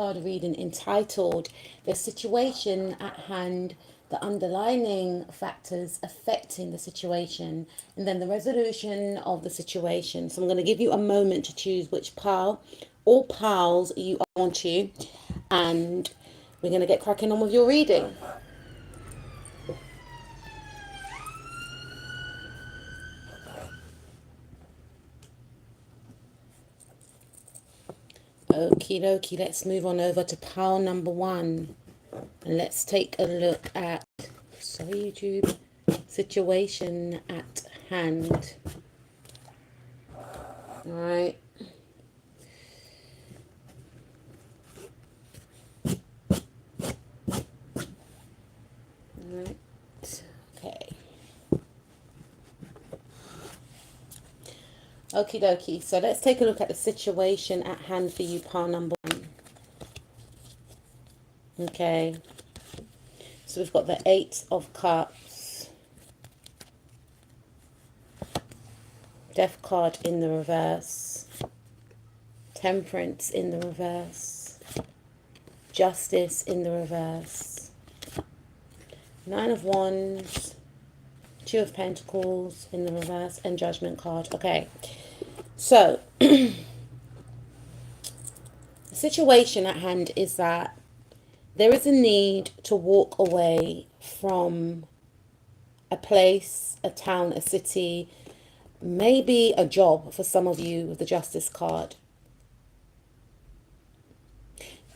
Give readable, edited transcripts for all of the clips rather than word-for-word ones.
card reading entitled The Situation at Hand, the Underlying Factors Affecting the Situation, and then the resolution of the situation. So I'm going to give you a moment to choose which pile or piles you are on to, and we're going to get cracking on with your reading. Okie dokie, let's move on over to pile number 1. And let's take a look at, sorry YouTube, situation at hand. All right. All right. Okay. Okie dokie. So let's take a look at the situation at hand for you, pile number 1. Okay. So we've got the 8 of Cups. Death card in the reverse. Temperance in the reverse. Justice in the reverse. 9 of Wands. 2 of Pentacles in the reverse. And Judgment card. Okay. So, the situation at hand is that there is a need to walk away from a place, a town, a city, maybe a job for some of you with the Justice card.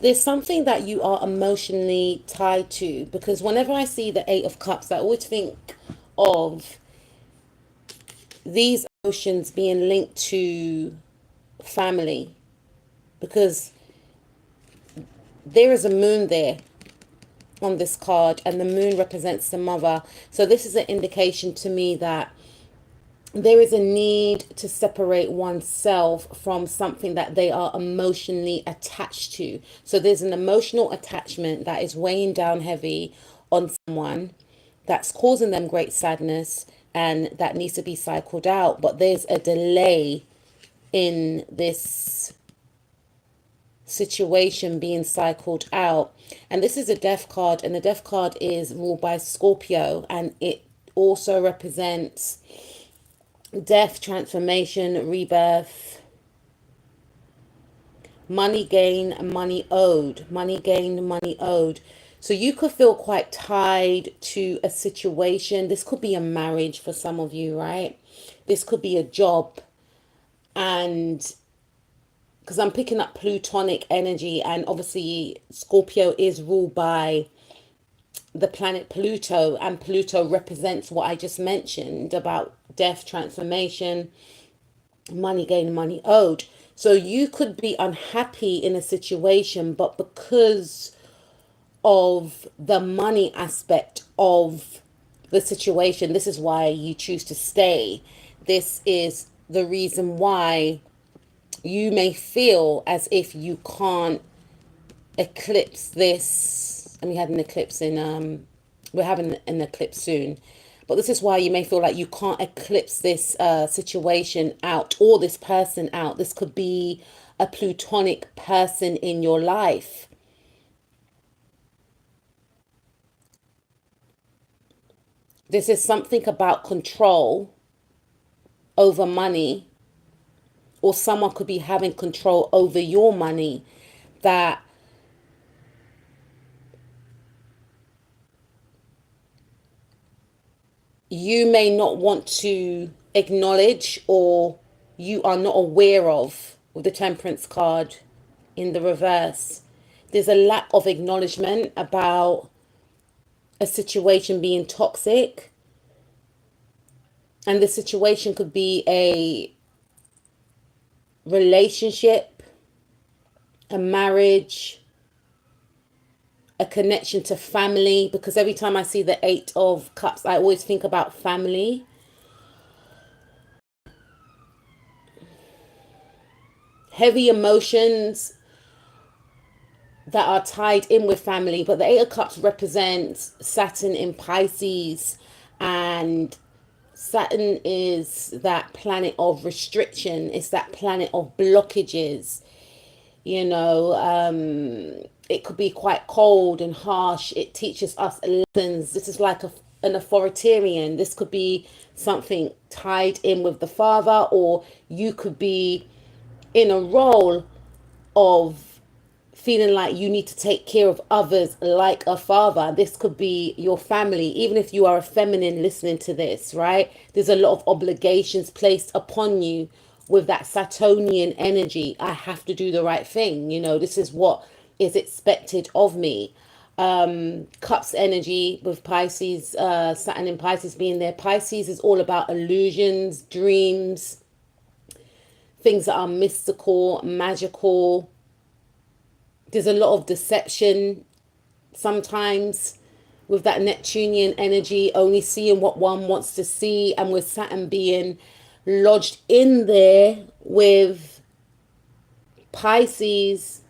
There's something that you are emotionally tied to, because whenever I see the 8 of Cups, I always think of these emotions being linked to family, because there is a moon there on this card, and the moon represents the mother. So this is an indication to me that there is a need to separate oneself from something that they are emotionally attached to. So there's an emotional attachment that is weighing down heavy on someone, that's causing them great sadness, and that needs to be cycled out. But there's a delay in this situation being cycled out. And this is a Death card, and the Death card is ruled by Scorpio, and it also represents death, transformation, rebirth, money gain, money owed, money gained, money owed. So you could feel quite tied to a situation. This could be a marriage for some of you, right? This could be a job. And because I'm picking up plutonic energy, and obviously Scorpio is ruled by the planet Pluto, and Pluto represents what I just mentioned about death, transformation, money gained, money owed. So you could be unhappy in a situation, but because of the money aspect of the situation, this is why you choose to stay. This is the reason why you may feel as if you can't eclipse this. And we had an eclipse in we're having an eclipse soon, but this is why you may feel like you can't eclipse this situation out, or this person out. This could be a plutonic person in your life. This is something about control over money, or someone could be having control over your money that you may not want to acknowledge, or you are not aware of, with the Temperance card in the reverse. There's a lack of acknowledgement about a situation being toxic, and the situation could be a relationship, a marriage, a connection to family, because every time I see the 8 of Cups, I always think about family. Heavy emotions that are tied in with family. But the 8 of Cups represents Saturn in Pisces, and Saturn is that planet of restriction. It's that planet of blockages. You know, it could be quite cold and harsh. It teaches us lessons. This is like an authoritarian. This could be something tied in with the father, or you could be in a role of feeling like you need to take care of others like a father. This could be your family, even if you are a feminine listening to this, right? There's a lot of obligations placed upon you with that Saturnian energy. I have to do the right thing. You know, this is what is expected of me. Cups energy with Pisces, Saturn in Pisces being there. Pisces is all about illusions, dreams, things that are mystical, magical. There's a lot of deception sometimes with that Neptunian energy, only seeing what one wants to see, and with Saturn being lodged in there with Pisces.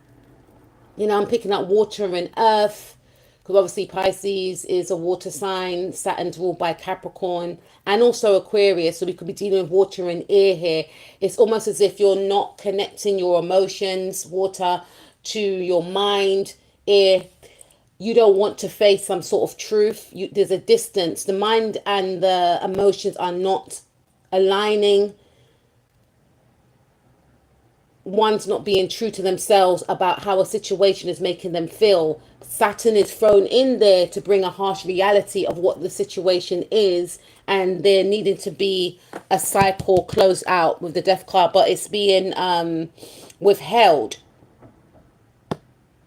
You know, I'm picking up water and earth because obviously Pisces is a water sign. Saturn's ruled by Capricorn and also Aquarius. So we could be dealing with water and air here. It's almost as if you're not connecting your emotions, water, to your mind, air. You don't want to face some sort of truth. There's a distance. The mind and the emotions are not aligning. One's not being true to themselves about how a situation is making them feel. Saturn is thrown in there to bring a harsh reality of what the situation is, and there needing to be a cycle closed out with the death card, but it's being withheld.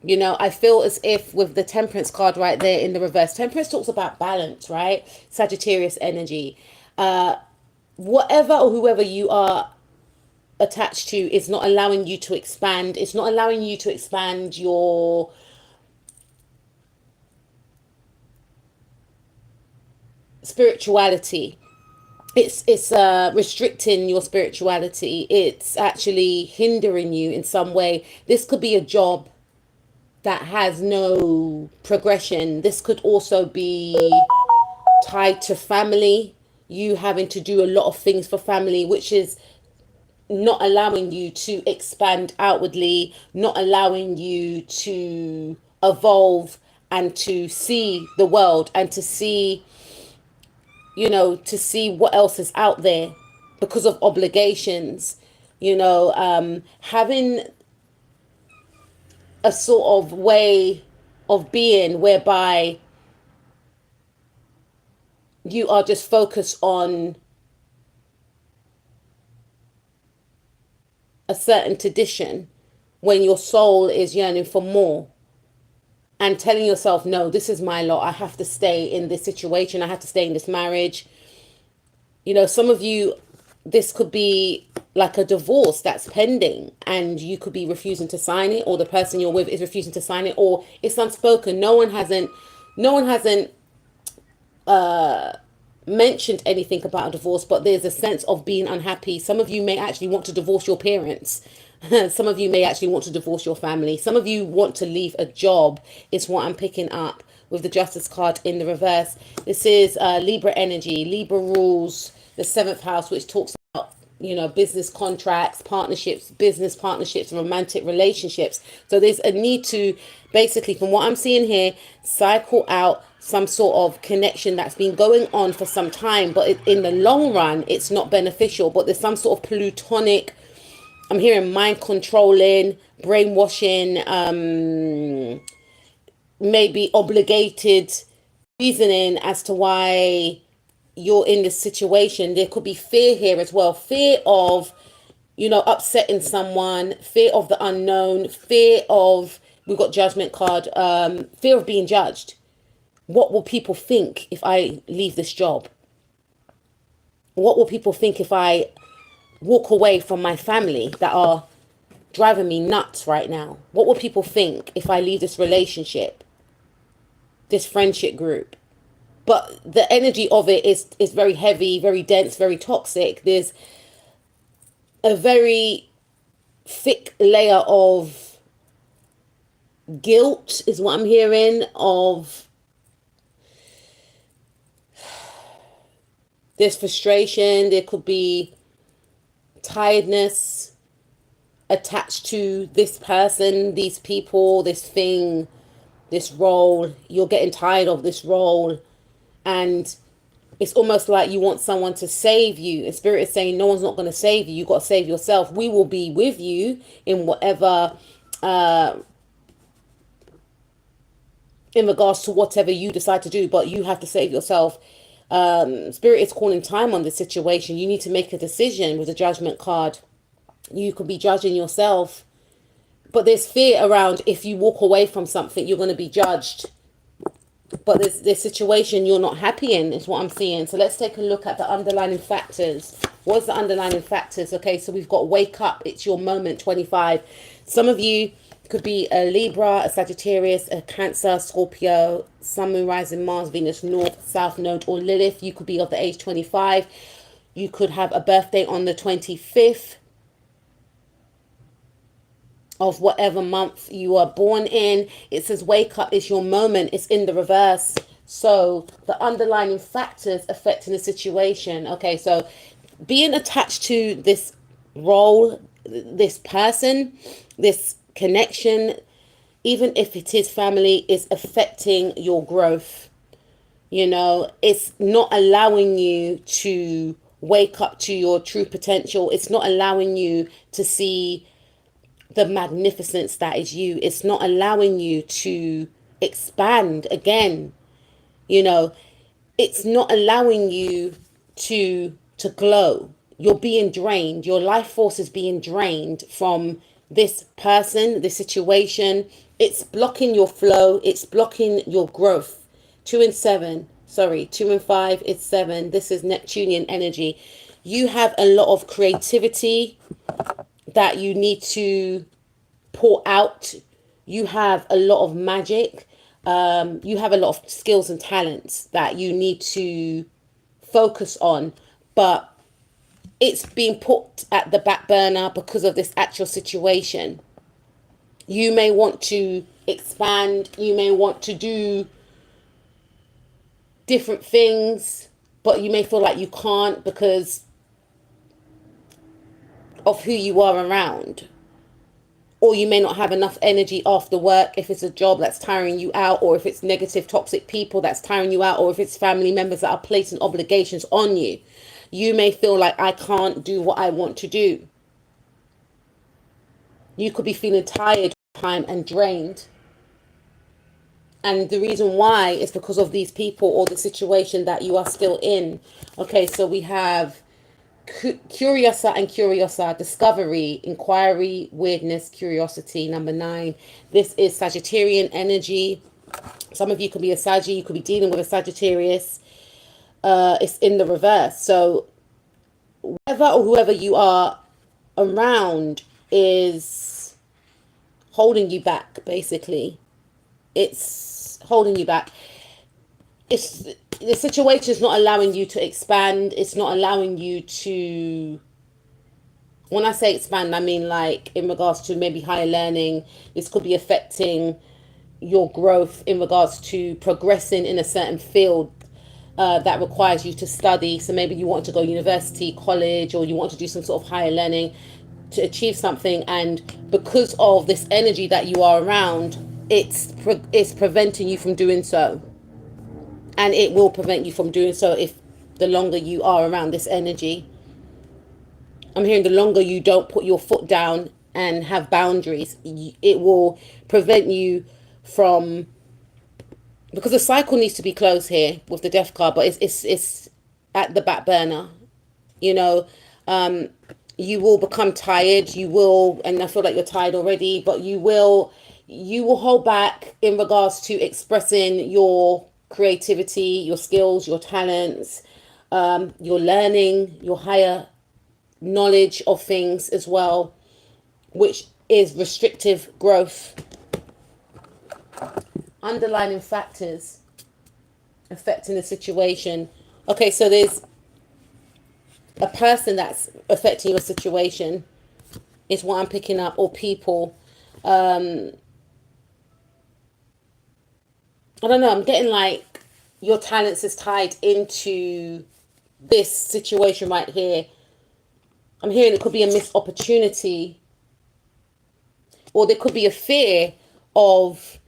You know, I feel as if with the Temperance card right there in the reverse, Temperance talks about balance, right? Sagittarius energy. Whatever or whoever you are attached to is not allowing you to expand. It's not allowing you to expand your spirituality. It's restricting your spirituality. It's actually hindering you in some way. This could be a job that has no progression. This could also be tied to family. You having to do a lot of things for family, which is not allowing you to expand outwardly, not allowing you to evolve and to see the world and to see, you know, to see what else is out there because of obligations. You know, having a sort of way of being whereby you are just focused on a certain tradition when your soul is yearning for more, and telling yourself, no, this is my lot. I have to stay in this situation. I have to stay in this marriage. You know, some of you, this could be like a divorce that's pending and you could be refusing to sign it, or the person you're with is refusing to sign it, or it's unspoken. No one hasn't mentioned anything about a divorce, but there's a sense of being unhappy. Some of you may actually want to divorce your parents. Some of you may actually want to divorce your family. Some of you want to leave a job, is what I'm picking up with the Justice card in the reverse. This is Libra energy. Libra rules the seventh house, which talks about, you know, business contracts, partnerships, business partnerships, romantic relationships. So there's a need to basically, from what I'm seeing here, cycle out some sort of connection that's been going on for some time, but in the long run, it's not beneficial. But there's some sort of plutonic, I'm hearing mind controlling, brainwashing, maybe obligated reasoning as to why you're in this situation. There could be fear here as well. Fear of, you know, upsetting someone, fear of the unknown, fear of, we've got judgment card, fear of being judged. What will people think if I leave this job? What will people think if I walk away from my family that are driving me nuts right now? What will people think if I leave this relationship, this friendship group? But the energy of it is very heavy, very dense, very toxic. There's a very thick layer of guilt, is what I'm hearing, of there's frustration, there could be tiredness, attached to this person, these people, this thing, this role. You're getting tired of this role, and it's almost like you want someone to save you. And Spirit is saying, no one's not going to save you. You got to save yourself. We will be with you in whatever, in regards to whatever you decide to do, but you have to save yourself. Spirit is calling time on this situation. You need to make a decision with the Judgment card. You could be judging yourself, but there's fear around if you walk away from something, you're going to be judged. But this situation you're not happy in is what I'm seeing. So let's take a look at the underlying factors. What's the underlying factors? Okay, so we've got wake up. It's your moment, 25. Some of you could be a Libra, a Sagittarius, a Cancer, Scorpio, Sun, Moon, Rising, Mars, Venus, North, South Node, or Lilith. You could be of the age 25. You could have a birthday on the 25th of whatever month you are born in. It says wake up is your moment. It's in the reverse. So the underlying factors affecting the situation. Okay, so being attached to this role, this person, this connection, even if it is family, is affecting your growth. You know, it's not allowing you to wake up to your true potential. It's not allowing you to see the magnificence that is you. It's not allowing you to expand again. You know, it's not allowing you to glow. You're being drained. Your life force is being drained from this person, this situation. It's blocking your flow. It's blocking your growth. 2 and 7. Sorry, 2 and 5. It's 7. This is Neptunian energy. You have a lot of creativity that you need to pour out. You have a lot of magic. You have a lot of skills and talents that you need to focus on, but it's being put at the back burner because of this actual situation. You may want to expand. You may want to do different things, but you may feel like you can't because of who you are around. Or you may not have enough energy after work if it's a job that's tiring you out, or if it's negative, toxic people that's tiring you out, or if it's family members that are placing obligations on you. You may feel like, I can't do what I want to do. You could be feeling tired all the time and drained. And the reason why is because of these people or the situation that you are still in. Okay, so we have Curiosa and Curiosa, discovery, inquiry, weirdness, curiosity. Number 9. This is Sagittarian energy. Some of you could be a Saggy. You could be dealing with a Sagittarius. It's in the reverse. So whoever or whoever you are around is holding you back, basically. It's holding you back. It's the situation is not allowing you to expand. It's not allowing you to, when I say expand, I mean like in regards to maybe higher learning. This could be affecting your growth in regards to progressing in a certain field that requires you to study. So maybe you want to go university, college, or you want to do some sort of higher learning to achieve something, and because of this energy that you are around, it's preventing you from doing so. And it will prevent you from doing so if the longer you are around this energy. I'm hearing the longer you don't put your foot down and have boundaries, it will prevent you from, because the cycle needs to be closed here with the Death card, but it's at the back burner. You know, you will become tired. You will, and I feel like you're tired already, but you will hold back in regards to expressing your creativity, your skills, your talents, your learning, your higher knowledge of things as well, which is restrictive growth. Underlying factors affecting the situation. Okay, so there's a person that's affecting your situation is what I'm picking up, or people. I don't know, I'm getting like your talents is tied into this situation right here. I'm hearing it could be a missed opportunity or there could be a fear of,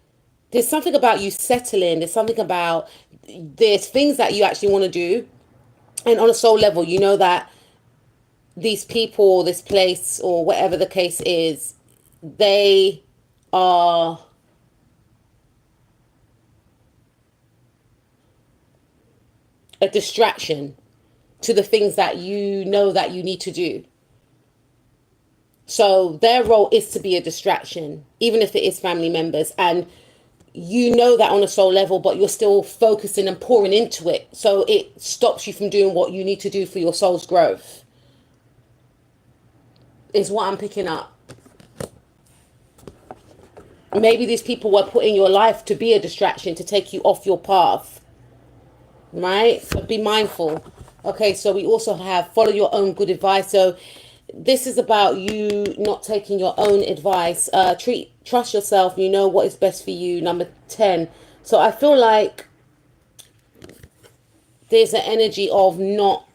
there's something about you settling, there's something about, there's things that you actually want to do, and on a soul level you know that these people, this place, or whatever the case is, they are a distraction to the things that you know that you need to do. So their role is to be a distraction, even if it is family members. And you know that on a soul level, but you're still focusing and pouring into it. So it stops you from doing what you need to do for your soul's growth, is what I'm picking up. Maybe these people were put in your life to be a distraction, to take you off your path, right? So be mindful. Okay, so we also have follow your own good advice. So this is about you not taking your own advice. Trust yourself. You know what is best for you. Number 10. So I feel like there's an energy of not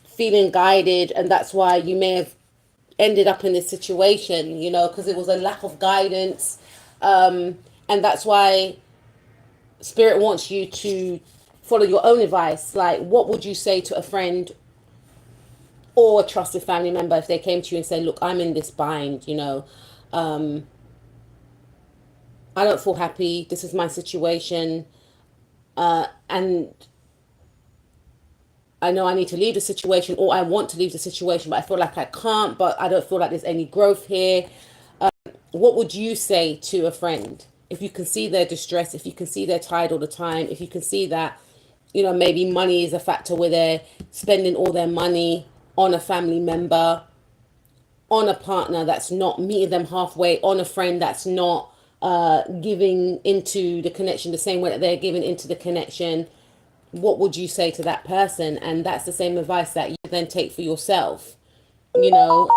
feeling guided, and that's why you may have ended up in this situation, you know, because it was a lack of guidance. And that's why Spirit wants you to follow your own advice. Like, what would you say to a friend or a trusted family member if they came to you and said, look, I'm in this bind, you know, I don't feel happy, this is my situation, and I know I need to leave the situation, or I want to leave the situation, but I feel like I can't, but I don't feel like there's any growth here. What would you say to a friend if you can see their distress, if you can see they're tired all the time, if you can see that, you know, maybe money is a factor where they're spending all their money on a family member, on a partner that's not meeting them halfway, on a friend that's not giving into the connection the same way that they're giving into the connection? What would you say to that person? And that's the same advice that you then take for yourself, you know.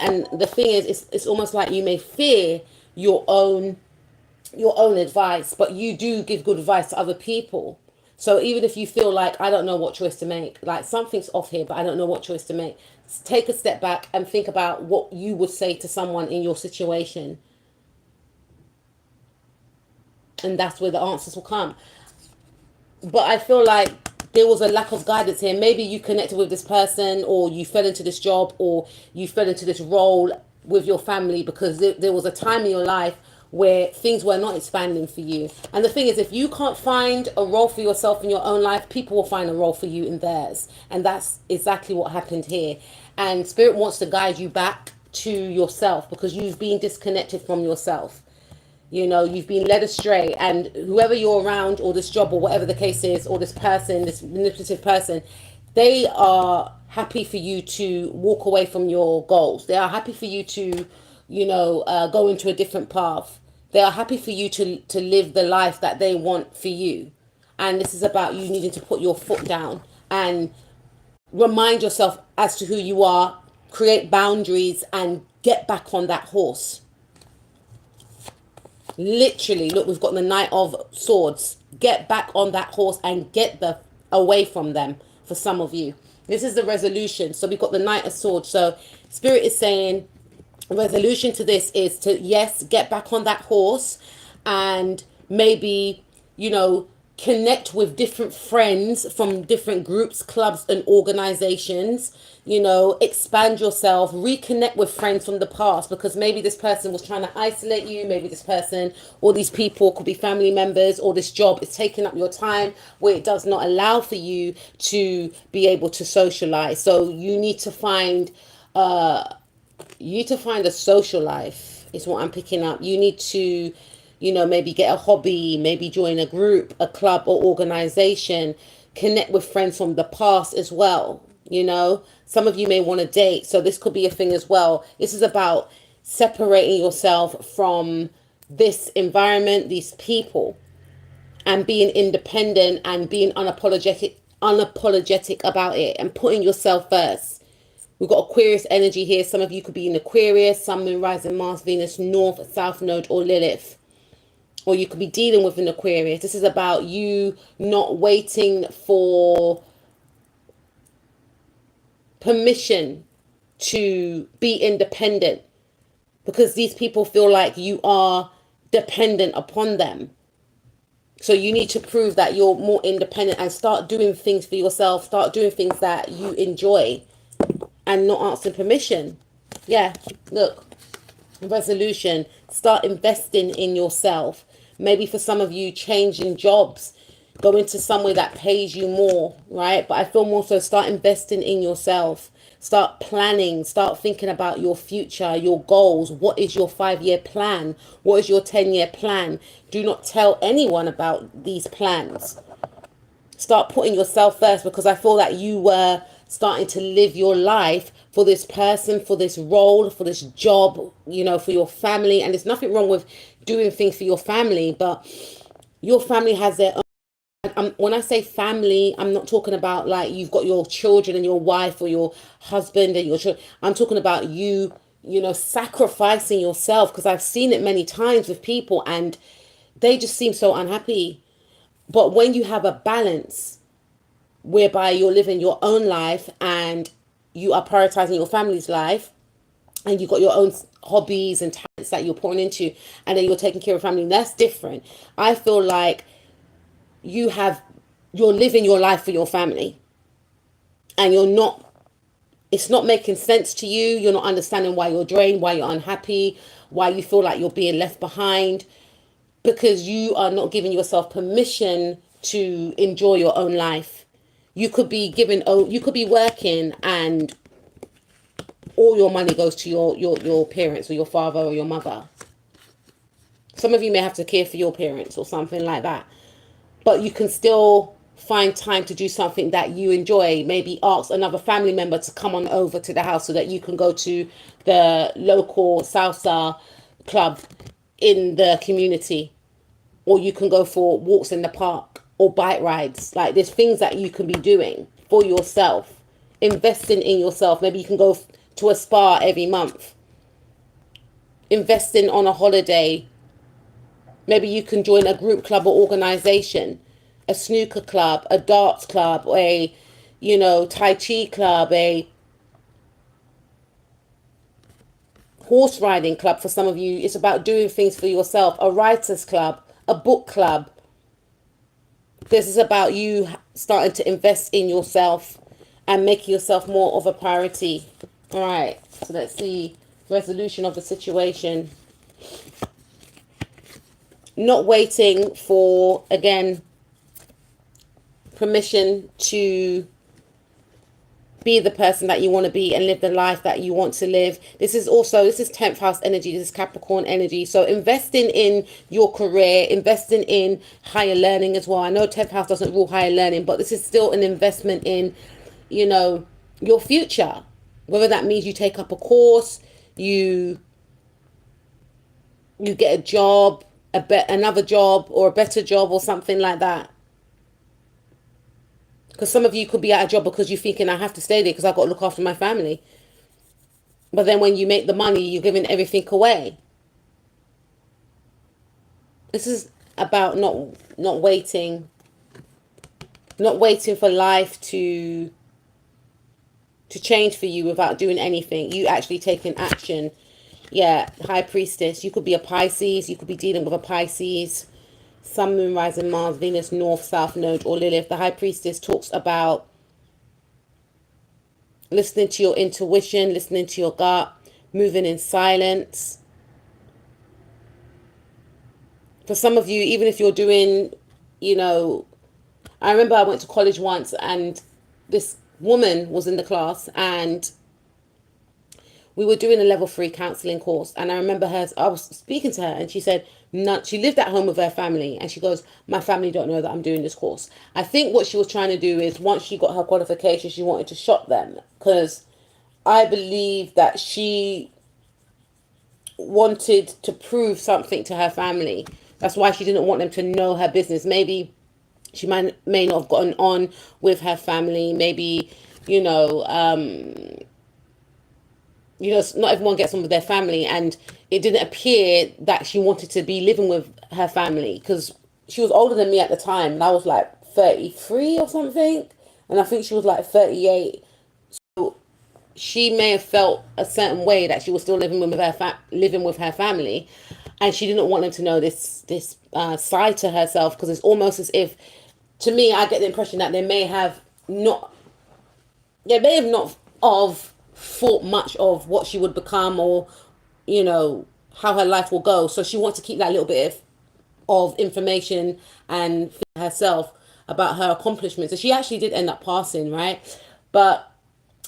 And the thing is, it's almost like you may fear your own advice, but you do give good advice to other people. So even if you feel like, I don't know what choice to make, like something's off here, but I don't know what choice to make, take a step back and think about what you would say to someone in your situation. And that's where the answers will come. But I feel like there was a lack of guidance here. Maybe you connected with this person, or you fell into this job, or you fell into this role with your family because there was a time in your life where things were not expanding for you. And the thing is, if you can't find a role for yourself in your own life, people will find a role for you in theirs. And that's exactly what happened here. And Spirit wants to guide you back to yourself because you've been disconnected from yourself. You know, you've been led astray, and whoever you're around, or this job, or whatever the case is, or this person, this manipulative person, they are happy for you to walk away from your goals. They are happy for you to, you know, go into a different path. They are happy for you to live the life that they want for you. And this is about you needing to put your foot down and remind yourself as to who you are, create boundaries, and get back on that horse. Literally, look, we've got the Knight of Swords. Get back on that horse and get the away from them. For some of you, this is the resolution. So we've got the Knight of Swords. So Spirit is saying resolution to this is to, yes, get back on that horse, and maybe, you know, connect with different friends from different groups, clubs, and organizations. You know, expand yourself, reconnect with friends from the past, because maybe this person was trying to isolate you. Maybe this person or these people could be family members, or this job is taking up your time where it does not allow for you to be able to socialize. So you need to find a social life is what I'm picking up. You need to, you know, maybe get a hobby, maybe join a group, a club, or organization, connect with friends from the past as well. You know, some of you may want to date, so this could be a thing as well. This is about separating yourself from this environment, these people, and being independent and being unapologetic about it, and putting yourself first. We've got Aquarius energy here. Some of you could be in Aquarius, Sun, Moon, Rising, Mars, Venus, North, South Node, or Lilith. Or you could be dealing with an Aquarius. This is about you not waiting for permission to be independent. because these people feel like you are dependent upon them. So you need to prove that you're more independent and start doing things for yourself. Start doing things that you enjoy and not asking permission. Yeah, look, resolution. Start investing in yourself. Maybe for some of you, changing jobs. Go into somewhere that pays you more, right? But I feel more so start investing in yourself. Start planning. Start thinking about your future, your goals. What is your 5-year plan? What is your 10-year plan? Do not tell anyone about these plans. Start putting yourself first, because I feel that you were starting to live your life for this person, for this role, for this job, for your family. And there's nothing wrong with doing things for your family, but your family has their own. When I say family, I'm not talking about like you've got your children and your wife or your husband and your children. I'm talking about you, sacrificing yourself, because I've seen it many times with people and they just seem so unhappy. But when you have a balance whereby you're living your own life and you are prioritizing your family's life, and you've got your own hobbies and talents that you're pouring into, and then you're taking care of family, that's different. I feel like you're living your life for your family, and it's not making sense to you. You're not understanding why you're drained, why you're unhappy, why you feel like you're being left behind, because you are not giving yourself permission to enjoy your own life. You could be working and all your money goes to your parents or your father or your mother. Some of you may have to care for your parents or something like that. But you can still find time to do something that you enjoy. Maybe ask another family member to come on over to the house so that you can go to the local salsa club in the community. Or you can go for walks in the park or bike rides. Like, there's things that you can be doing for yourself. Investing in yourself. Maybe you can go to a spa every month. Investing on a holiday. Maybe you can join a group club or organization, a snooker club, a darts club, or a, Tai Chi club, a horse riding club for some of you. It's about doing things for yourself, a writer's club, a book club. This is about you starting to invest in yourself and making yourself more of a priority. All right, so let's see, resolution of the situation. Not waiting for, again, permission to be the person that you want to be and live the life that you want to live. This is 10th house energy. This is Capricorn energy. So investing in your career, investing in higher learning as well. I know 10th house doesn't rule higher learning, but this is still an investment in, your future. Whether that means you take up a course, you get a job, another job or a better job or something like that. Because some of you could be at a job because you're thinking, I have to stay there because I've got to look after my family. But then when you make the money, you're giving everything away. This is about not waiting for life to change for you without doing anything. You actually taking action. Yeah, High Priestess. You could be a Pisces. You could be dealing with a Pisces. Sun, Moon, Rising, Mars, Venus, North, South Node, or Lilith. The High Priestess talks about listening to your intuition, listening to your gut, moving in silence. For some of you, even if you're doing, I remember I went to college once and this woman was in the class and we were doing a level 3 counseling course, and I remember I was speaking to her and she said, she lived at home with her family, and she goes, my family don't know that I'm doing this course. I think what she was trying to do is, once she got her qualification, she wanted to shock them, because I believe that she wanted to prove something to her family. That's why she didn't want them to know her business. Maybe she may not have gotten on with her family. Maybe, not everyone gets on with their family, and it didn't appear that she wanted to be living with her family, because she was older than me at the time, and I was like 33 or something, and I think she was like 38. So she may have felt a certain way that she was still living with living with her family, and she didn't want them to know this side to herself, because it's almost as if, to me, I get the impression that not they may have not of thought much of what she would become, or how her life will go. So she wants to keep that little bit of information and herself about her accomplishments. And she actually did end up passing, right? But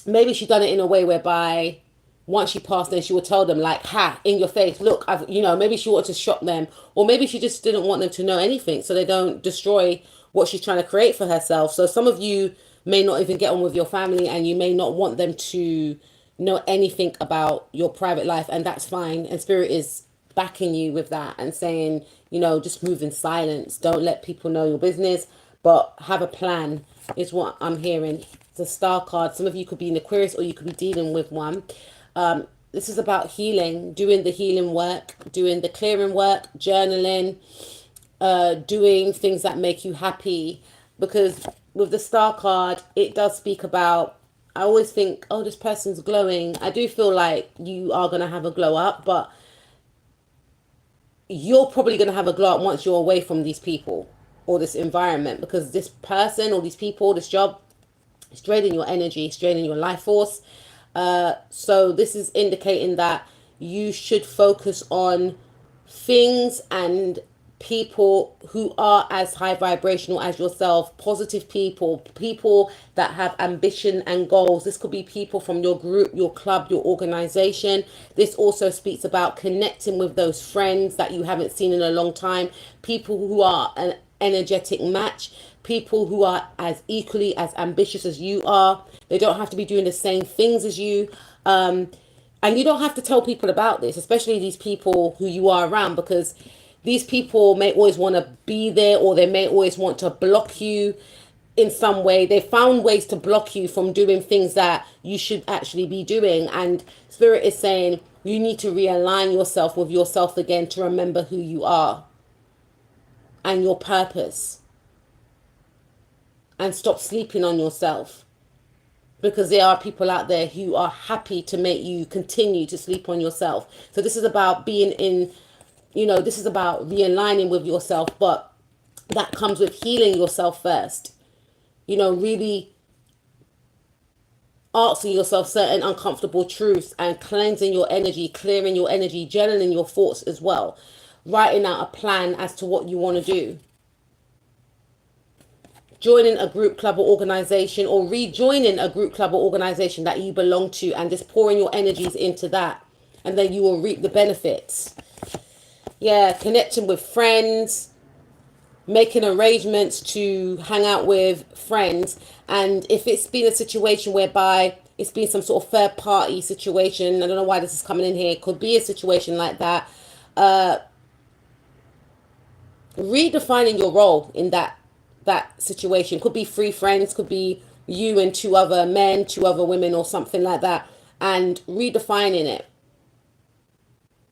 maybe she done it in a way whereby once she passed, then she would tell them, like, ha, in your face, look, maybe she wanted to shock them, or maybe she just didn't want them to know anything so they don't destroy what she's trying to create for herself. So some of you may not even get on with your family, and you may not want them to know anything about your private life, and that's fine. And Spirit is backing you with that and saying, just move in silence. Don't let people know your business, but have a plan, is what I'm hearing. The Star card. Some of you could be in Aquarius, or you could be dealing with one. This is about healing, doing the healing work, doing the clearing work, journaling, doing things that make you happy. Because with the Star card, it does speak about, I always think, oh, this person's glowing. I do feel like you are going to have a glow up, but you're probably going to have a glow up once you're away from these people or this environment, because this person or these people, this job, it's draining your energy, it's draining your life force. So this is indicating that you should focus on things and people who are as high vibrational as yourself, positive people, people that have ambition and goals. This could be people from your group, your club, your organization. This also speaks about connecting with those friends that you haven't seen in a long time, people who are an energetic match, people who are as equally as ambitious as you are. They don't have to be doing the same things as you. And you don't have to tell people about this, especially these people who you are around, because these people may always want to be there, or they may always want to block you in some way. They found ways to block you from doing things that you should actually be doing. And Spirit is saying you need to realign yourself with yourself again, to remember who you are and your purpose, and stop sleeping on yourself, because there are people out there who are happy to make you continue to sleep on yourself. So this is about being in, this is about realigning with yourself, but that comes with healing yourself first. Really asking yourself certain uncomfortable truths and cleansing your energy, clearing your energy, journaling your thoughts as well, writing out a plan as to what you want to do. Joining a group, club, or organization, or rejoining a group, club, or organization that you belong to, and just pouring your energies into that, and then you will reap the benefits. Yeah, connecting with friends, making arrangements to hang out with friends. And if it's been a situation whereby it's been some sort of third party situation, I don't know why this is coming in here, it could be a situation like that. Redefining your role in that situation. Could be 3 friends, could be you and 2 other men, 2 other women, or something like that, and redefining it,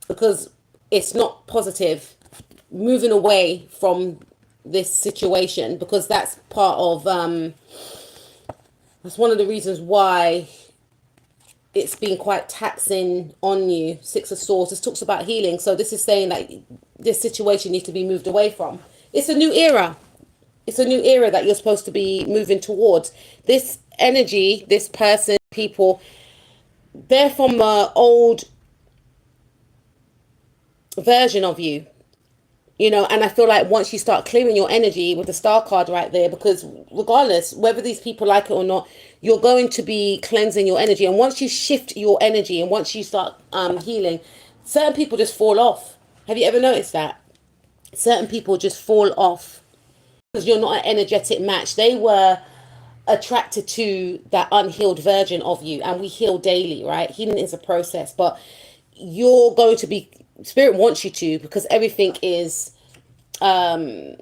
because it's not positive. Moving away from this situation, because that's part of that's one of the reasons why it's been quite taxing on you. 6 of Swords, this talks about healing, so this is saying that this situation needs to be moved away from. It's a new era. It's a new era that you're supposed to be moving towards. This energy, this person, people, they're from an old version of you, and I feel like once you start clearing your energy with the Star card right there, because regardless, whether these people like it or not, you're going to be cleansing your energy. And once you shift your energy, and once you start healing, certain people just fall off. Have you ever noticed that? Certain people just fall off because you're not an energetic match. They were attracted to that unhealed version of you, and we heal daily, right? Healing is a process, but you're going to be, Spirit wants you to, because everything is nothing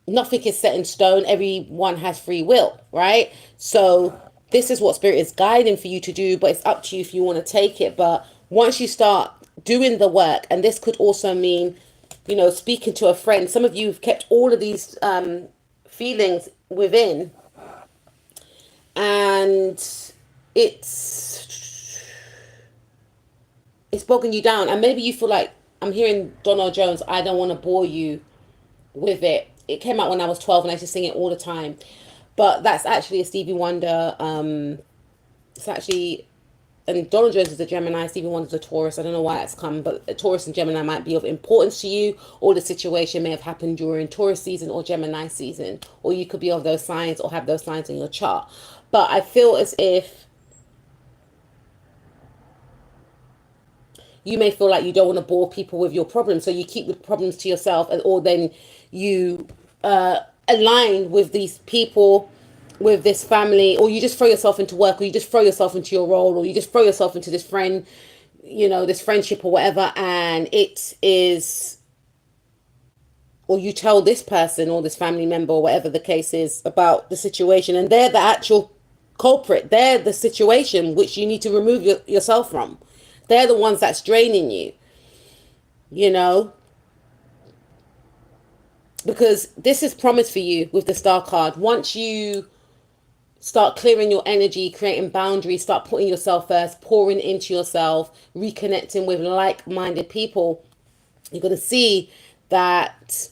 is set in stone. Everyone has free will, right? So this is what Spirit is guiding for you to do, but it's up to you if you want to take it. But once you start doing the work, and this could also mean, speaking to a friend. Some of you have kept all of these feelings within, and it's bogging you down, and maybe you feel like, I'm hearing Donald Jones, I don't want to bore you with it. It came out when I was 12 and I used to sing it all the time. But that's actually a Stevie Wonder. It's actually, and Donald Jones is a Gemini, Stevie Wonder's a Taurus. I don't know why it's come, but a Taurus and Gemini might be of importance to you, or the situation may have happened during Taurus season or Gemini season, or you could be of those signs or have those signs in your chart. But I feel as if you may feel like you don't want to bore people with your problems, so you keep the problems to yourself, and or then you align with these people, with this family, or you just throw yourself into work, or you just throw yourself into your role, or you just throw yourself into this friend, this friendship or whatever, and it is, or you tell this person or this family member or whatever the case is about the situation, and they're the actual culprit. They're the situation which you need to remove yourself from. They're the ones that's draining you, because this is promised for you with the Star card. Once you start clearing your energy, creating boundaries, start putting yourself first, pouring into yourself, reconnecting with like-minded people, you're going to see that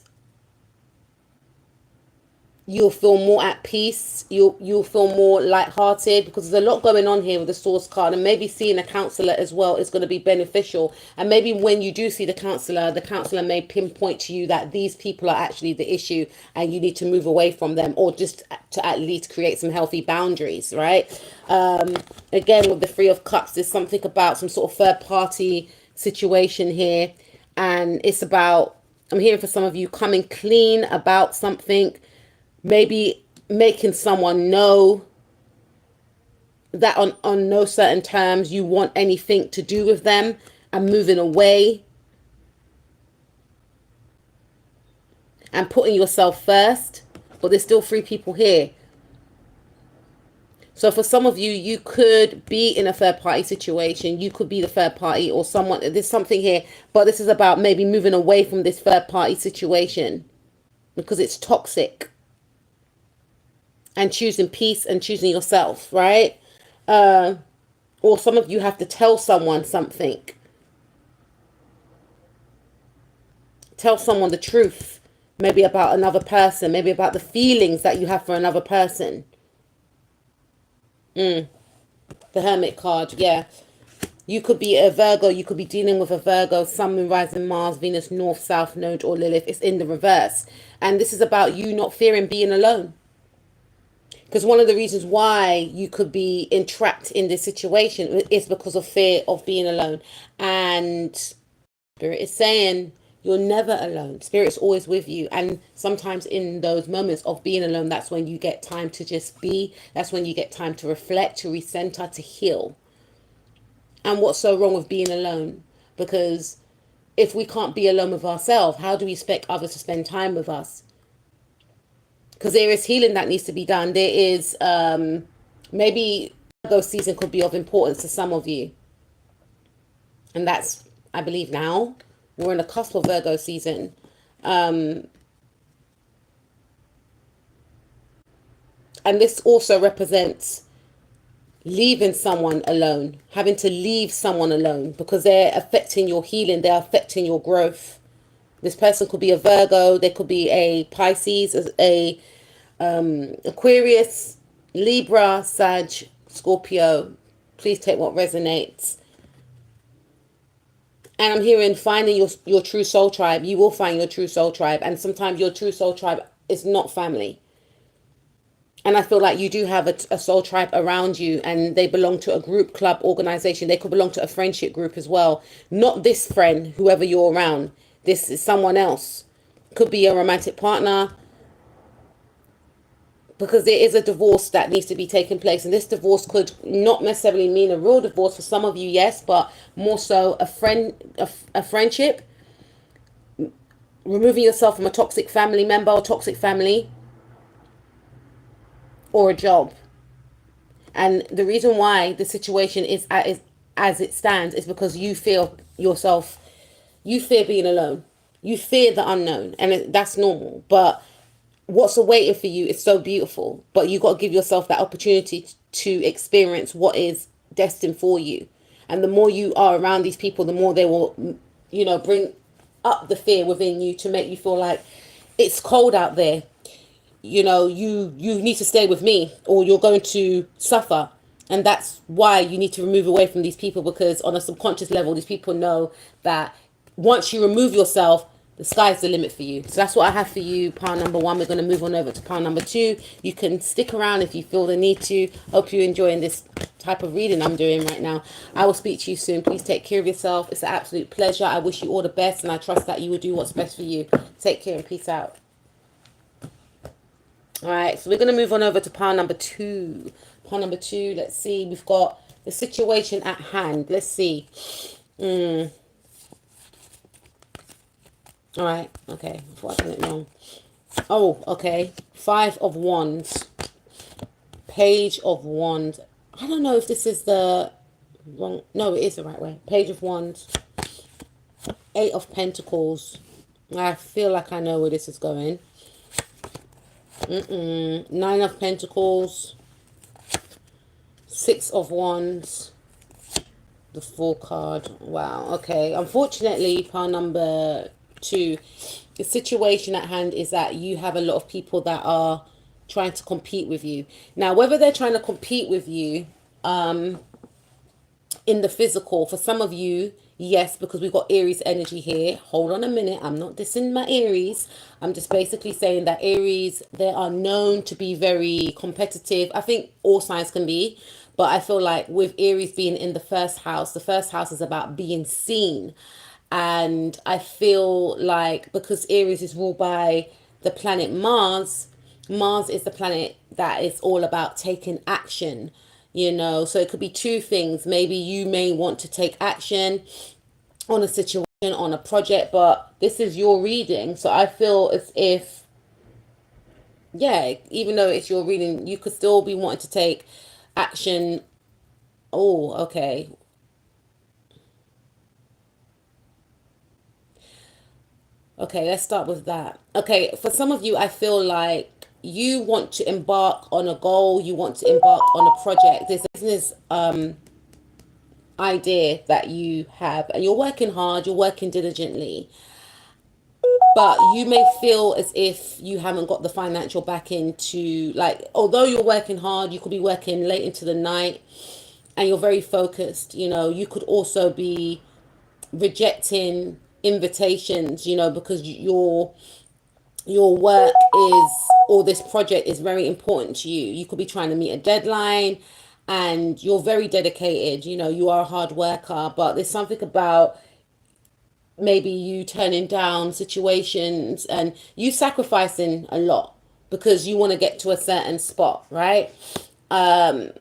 you'll feel more at peace. You'll feel more lighthearted, because there's a lot going on here with the Source card, and maybe seeing a counselor as well is going to be beneficial. And maybe when you do see the counselor may pinpoint to you that these people are actually the issue and you need to move away from them, or just to at least create some healthy boundaries, right? Again, with the Three of Cups, there's something about some sort of third party situation here, and it's about, I'm hearing for some of you, coming clean about something. Maybe making someone know that on no certain terms you want anything to do with them, and moving away and putting yourself first. But there's still three people here. So for some of you, you could be in a third party situation. You could be the third party, or someone, there's something here, but this is about maybe moving away from this third party situation because it's toxic. And choosing peace and choosing yourself, right? Or some of you have to tell someone something. Tell someone the truth. Maybe about another person. Maybe about the feelings that you have for another person. The Hermit card, yeah. You could be a Virgo. You could be dealing with a Virgo, Sun, Moon, Rising, Mars, Venus, North, South Node, or Lilith. It's in the reverse. And this is about you not fearing being alone. Because one of the reasons why you could be entrapped in this situation is because of fear of being alone. And Spirit is saying you're never alone. Spirit is always with you. And sometimes in those moments of being alone, that's when you get time to just be. That's when you get time to reflect, to recenter, to heal. And what's so wrong with being alone? Because if we can't be alone with ourselves, how do we expect others to spend time with us? Because there is healing that needs to be done. There is, maybe Virgo season could be of importance to some of you. And that's, I believe now, we're in the cusp of Virgo season. And this also represents leaving someone alone, having to leave someone alone, because they're affecting your healing. They're affecting your growth. This person could be a Virgo, they could be a Pisces, a Aquarius, Libra, Sag, Scorpio. Please take what resonates. And I'm hearing finding your true soul tribe. You will find your true soul tribe. And sometimes your true soul tribe is not family. And I feel like you do have a soul tribe around you, and they belong to a group, club, organization. They could belong to a friendship group as well. Not this friend, whoever you're around. This is someone else. Could be a romantic partner. Because there is a divorce that needs to be taking place. And this divorce could not necessarily mean a real divorce for some of you, yes. But more so a friendship. Removing yourself from a toxic family member or toxic family. Or a job. And the reason why the situation is as it stands is because you feel yourself. You fear being alone. You fear the unknown, and that's normal. But what's awaiting for you is so beautiful, but you got to give yourself that opportunity to experience what is destined for you. And the more you are around these people, the more they will, bring up the fear within you to make you feel like it's cold out there. You need to stay with me or you're going to suffer. And that's why you need to remove away from these people, because on a subconscious level, these people know that once you remove yourself, the sky's the limit for you. So that's what I have for you, pile number one. We're going to move on over to pile number two. You can stick around if you feel the need to. Hope you're enjoying this type of reading I'm doing right now. I will speak to you soon. Please take care of yourself. It's an absolute pleasure. I wish you all the best, and I trust that you will do what's best for you. Take care and peace out. All right, so we're going to move on over to pile number two. Pile number two, let's see. We've got the situation at hand. Let's see. All right, okay. I thought I done it wrong. Oh, okay. 5 of Wands. Page of Wands. I don't know if this is the wrong. No, it is the right way. Page of Wands. 8 of Pentacles. I feel like I know where this is going. 9 of Pentacles. 6 of Wands. The Fool card. Wow. Okay. Unfortunately, pile number two, the situation at hand is that you have a lot of people that are trying to compete with you. Now, whether they're trying to compete with you in the physical, for some of you, yes, because we've got Aries energy here. Hold on a minute. I'm not dissing my Aries. I'm just basically saying that Aries, they are known to be very competitive. I think all signs can be. But I feel like with Aries being in the first house is about being seen. And I feel like because Aries is ruled by the planet Mars, Mars is the planet that is all about taking action, So it could be two things. Maybe you may want to take action on a situation, on a project, but this is your reading. So I feel as if, yeah, even though it's your reading, you could still be wanting to take action. Oh, okay. Okay, let's start with that. Okay, for some of you, I feel like you want to embark on a goal, you want to embark on a project. There's a business idea that you have, and you're working hard, you're working diligently, but you may feel as if you haven't got the financial backing to, like, although you're working hard, you could be working late into the night and you're very focused. You could also be rejecting invitations, because your work is, or this project is very important to you. You could be trying to meet a deadline and you're very dedicated. You are a hard worker, but there's something about maybe you turning down situations and you sacrificing a lot because you want to get to a certain spot, right? I'm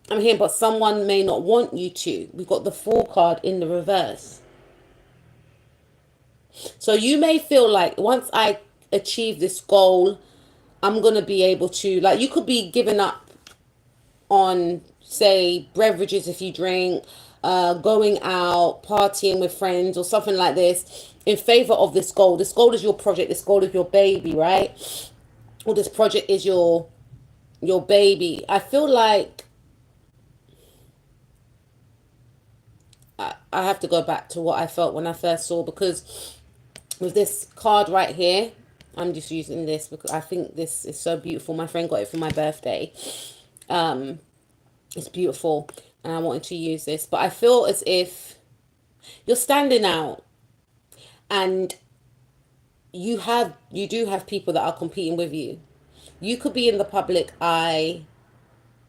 here, but someone may not want you to. We've got the Fool card in the reverse. So you may feel like once I achieve this goal, I'm going to be able to, like, you could be giving up on, say, beverages if you drink, going out, partying with friends or something like this in favor of this goal. This goal is your project. This goal is your baby, right? Or this project is your baby. I feel like I have to go back to what I felt when I first saw, because with this card right here, I'm just using this because I think this is so beautiful. My friend got it for my birthday. It's beautiful and I wanted to use this, but I feel as if you're standing out and you do have people that are competing with you. You could be in the public eye.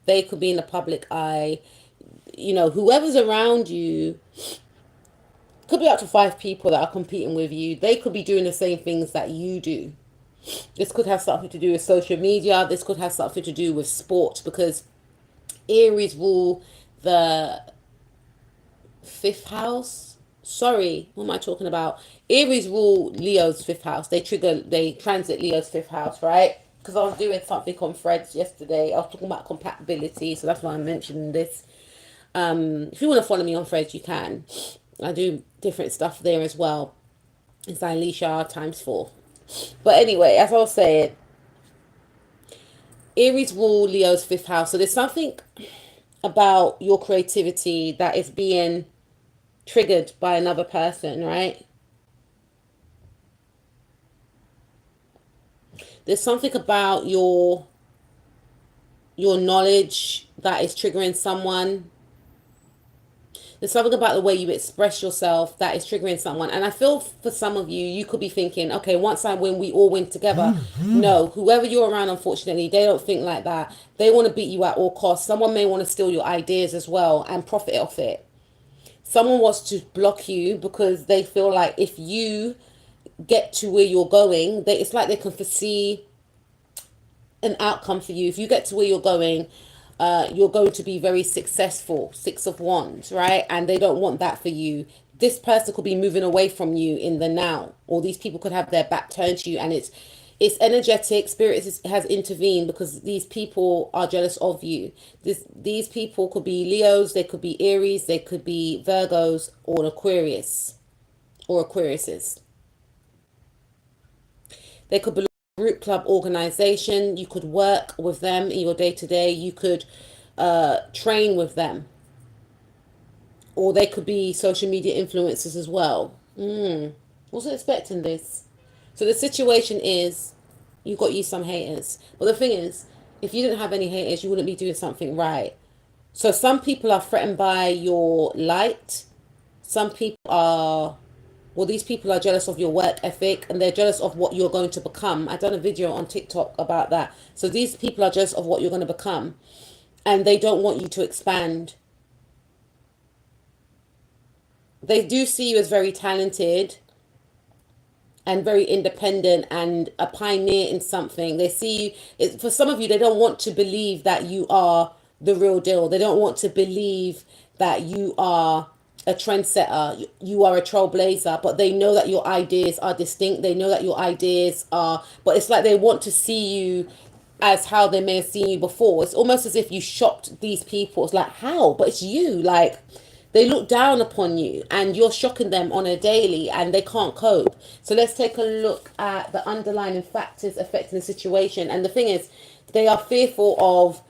They could be in the public eye. Whoever's around you, could be up to 5 people that are competing with you. They could be doing the same things that you do. This could have something to do with social media. This could have something to do with sports, because Aries rule the 5th house. Sorry, what am I talking about? Aries rule Leo's 5th house. They transit Leo's 5th house, right? Because I was doing something on Threads yesterday. I was talking about compatibility, so that's why I'm mentioning this. If you want to follow me on Threads, you can. I do different stuff there as well. It's Alicia ×4. But anyway, as I was saying, Aries rule Leo's fifth house. So there's something about your creativity that is being triggered by another person, right? There's something about your knowledge that is triggering someone. There's something about the way you express yourself that is triggering someone. And I feel for some of you, you could be thinking, okay, once I win, we all win together. No, whoever you're around, unfortunately, they don't think like that. They want to beat you at all costs. Someone may want to steal your ideas as well and profit off it. Someone wants to block you because they feel like if you get to where you're going, it's like they can foresee an outcome for you. If you get to where you're going to be very successful. Six of Wands, right? And they don't want that for you. This person could be moving away from you in the now, or these people could have their back turned to you, and it's energetic. Spirit has intervened because these people are jealous of you. These people could be Leos, they could be Aries, they could be Virgos, or Aquarius, or Aquariuses. They could belong to a group, club, organization. You could work with them in your day to day. You could train with them. Or they could be social media influencers as well. Wasn't expecting this. So the situation is, you got you some haters. But the thing is, if you didn't have any haters, you wouldn't be doing something right. So some people are threatened by your light. Some people are, well, these people are jealous of your work ethic, and they're jealous of what you're going to become. I've done a video on TikTok about that. So these people are jealous of what you're going to become, and they don't want you to expand. They do see you as very talented and very independent and a pioneer in something. They see you, for some of you, they don't want to believe that you are the real deal. They don't want to believe that you are a trendsetter, you are a trailblazer, but they know that your ideas are distinct. They know that your ideas are, but it's like they want to see you as how they may have seen you before. It's almost as if you shocked these people. It's like, how? But it's you. Like, they look down upon you and you're shocking them on a daily and they can't cope. So let's take a look at the underlying factors affecting the situation. And the thing is, they are fearful of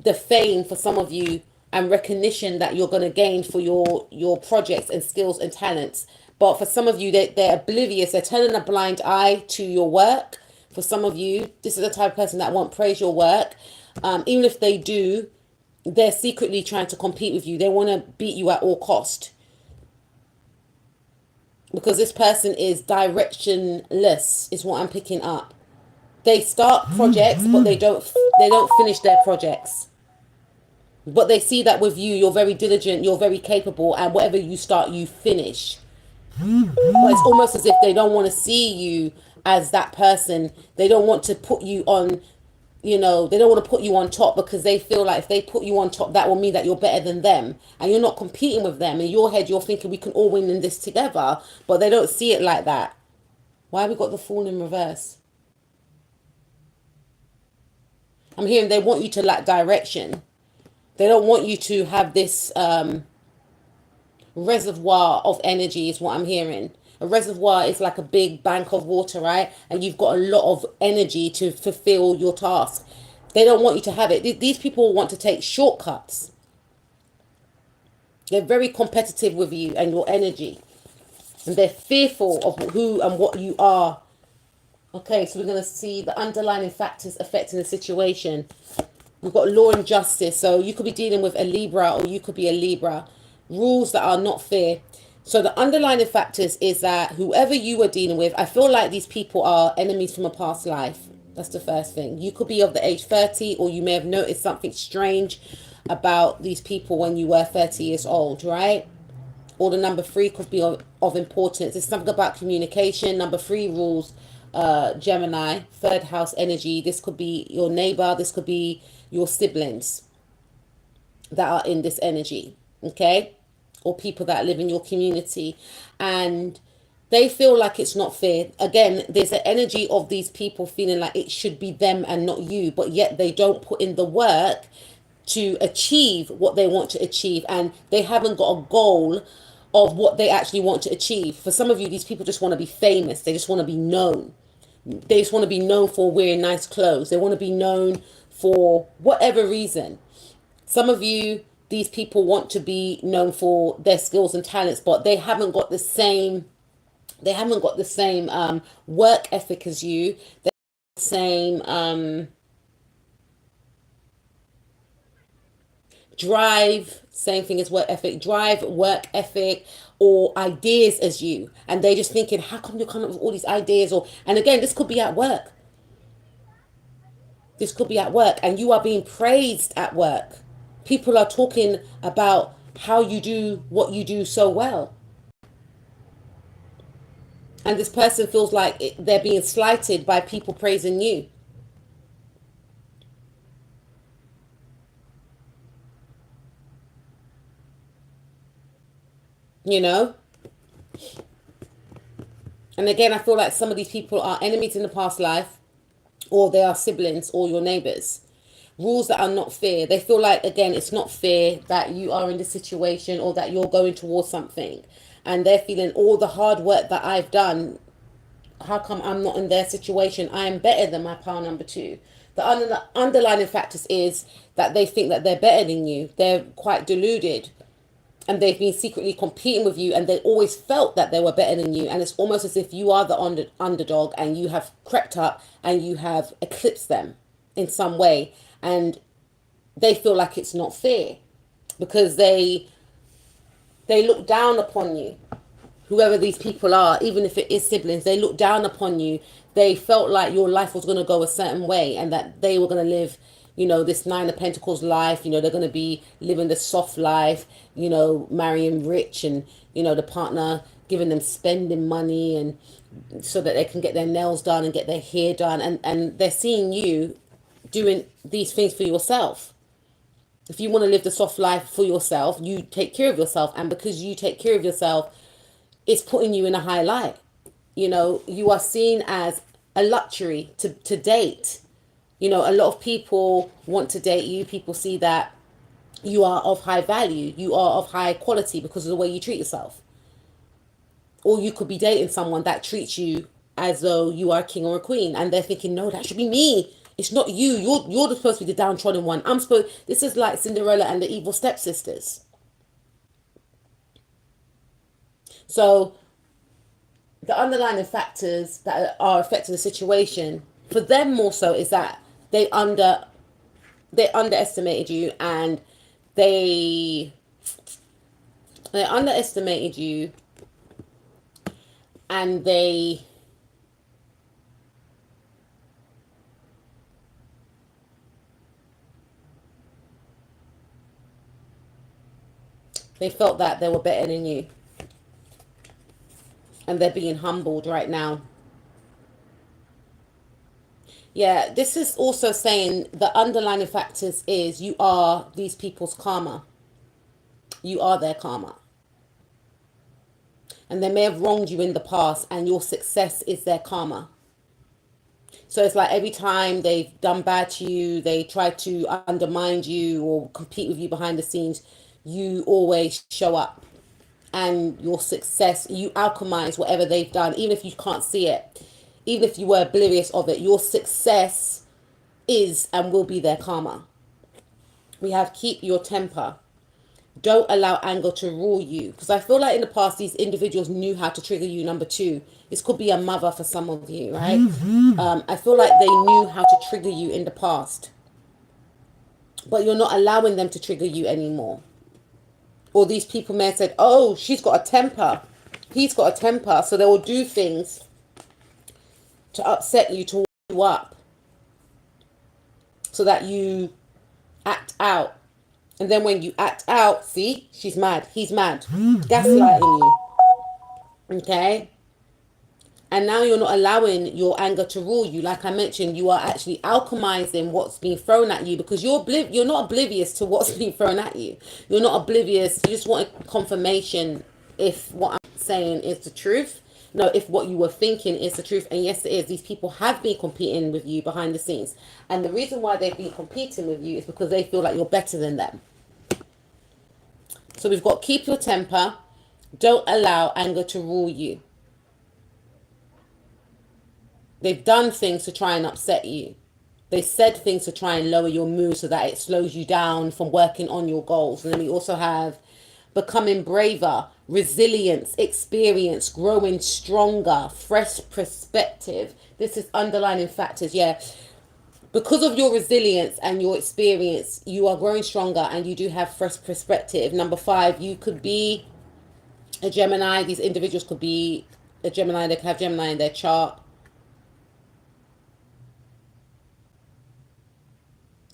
the fame for some of you and recognition that you're going to gain for your projects and skills and talents. But for some of you, they're oblivious. They're turning a blind eye to your work. For some of you, this is the type of person that won't praise your work. Even if they do, they're secretly trying to compete with you. They want to beat you at all cost. Because this person is directionless, is what I'm picking up. They start projects, but they don't finish their projects. But they see that with you, you're very diligent, you're very capable, and whatever you start, you finish. But it's almost as if they don't want to see you as that person. They don't want to put you on, they don't want to put you on top because they feel like if they put you on top, that will mean that you're better than them. And you're not competing with them. In your head, you're thinking we can all win in this together. But they don't see it like that. Why have we got the Fool in reverse? I'm hearing they want you to lack direction. They don't want you to have this reservoir of energy is what I'm hearing. A reservoir is like a big bank of water, right? And you've got a lot of energy to fulfill your task. They don't want you to have it. These people want to take shortcuts. They're very competitive with you and your energy. And they're fearful of who and what you are. Okay, so we're going to see the underlying factors affecting the situation. We've got law and justice. So you could be dealing with a Libra or you could be a Libra. Rules that are not fair. So the underlying factors is that whoever you were dealing with, I feel like these people are enemies from a past life. That's the first thing. You could be of the age 30, or you may have noticed something strange about these people when you were 30 years old, right? Or the number 3 could be of importance. It's something about communication. Number 3 rules Gemini, third house energy. This could be your neighbor. This could be your siblings that are in this energy, okay? Or people that live in your community. And they feel like it's not fair. Again, there's an energy of these people feeling like it should be them and not you, but yet they don't put in the work to achieve what they want to achieve. And they haven't got a goal of what they actually want to achieve. For some of you, these people just want to be famous. They just want to be known. They just want to be known for wearing nice clothes. They want to be known for whatever reason. Some of you, these people want to be known for their skills and talents, but they haven't got the same, work ethic as you. They have the same drive, same thing as work ethic, drive, work ethic, or ideas as you. And they just thinking, how come you come up with all these ideas? Or, and again, this could be at work. This could be at work, and you are being praised at work. People are talking about how you do what you do so well. And this person feels like they're being slighted by people praising you. You know? And again, I feel like some of these people are enemies in the past life, or they are siblings or your neighbors. Rules that are not fair. They feel like, again, it's not fair that you are in this situation or that you're going towards something. And they're feeling all the hard work that I've done, how come I'm not in their situation? I am better than my pile number two. The underlying factors is that they think that they're better than you. They're quite deluded. And they've been secretly competing with you, and they always felt that they were better than you. And it's almost as if you are the underdog, and you have crept up and you have eclipsed them in some way. And they feel like it's not fair because they look down upon you. Whoever these people are, even if it is siblings, they look down upon you. They felt like your life was going to go a certain way, and that they were going to live, this Nine of Pentacles life. They're going to be living the soft life, marrying rich, and, the partner giving them spending money, and so that they can get their nails done and get their hair done. And they're seeing you doing these things for yourself. If you want to live the soft life for yourself, you take care of yourself. And because you take care of yourself, it's putting you in a high light. You are seen as a luxury to date. A lot of people want to date you. People see that you are of high value. You are of high quality because of the way you treat yourself. Or you could be dating someone that treats you as though you are a king or a queen. And they're thinking, no, that should be me. It's not you. You're supposed to be the downtrodden one. This is like Cinderella and the evil stepsisters. So the underlying factors that are affecting the situation for them more so is that they underestimated you, and they underestimated you, and they felt that they were better than you. And they're being humbled right now. Yeah, this is also saying the underlying factors is you are these people's karma. You are their karma. And they may have wronged you in the past, and your success is their karma. So it's like every time they've done bad to you, they try to undermine you or compete with you behind the scenes, you always show up. And your success, you alchemize whatever they've done, even if you can't see it, even if you were oblivious of it, your success is and will be their karma. We have keep your temper. Don't allow anger to rule you. Because I feel like in the past, these individuals knew how to trigger you. Number two, this could be a mother for some of you, right? I feel like they knew how to trigger you in the past. But you're not allowing them to trigger you anymore. Or these people may have said, oh, she's got a temper. He's got a temper. So they will do things to upset you, to wind you up. So that you act out. And then when you act out, see, she's mad. He's mad. Gaslighting you. Okay? And now you're not allowing your anger to rule you. Like I mentioned, you are actually alchemizing what's being thrown at you, because you're not oblivious to what's being thrown at you. You're not oblivious. You just want confirmation if what I'm saying is the truth. No, if what you were thinking is the truth. And yes, it is. These people have been competing with you behind the scenes. And the reason why they've been competing with you is because they feel like you're better than them. So we've got keep your temper. Don't allow anger to rule you. They've done things to try and upset you. They said things to try and lower your mood so that it slows you down from working on your goals. And then we also have becoming braver, resilience, experience, growing stronger, fresh perspective. This is underlining factors. Yeah. Because of your resilience and your experience, you are growing stronger and you do have fresh perspective. Number 5, you could be a Gemini. These individuals could be a Gemini. They could have Gemini in their chart.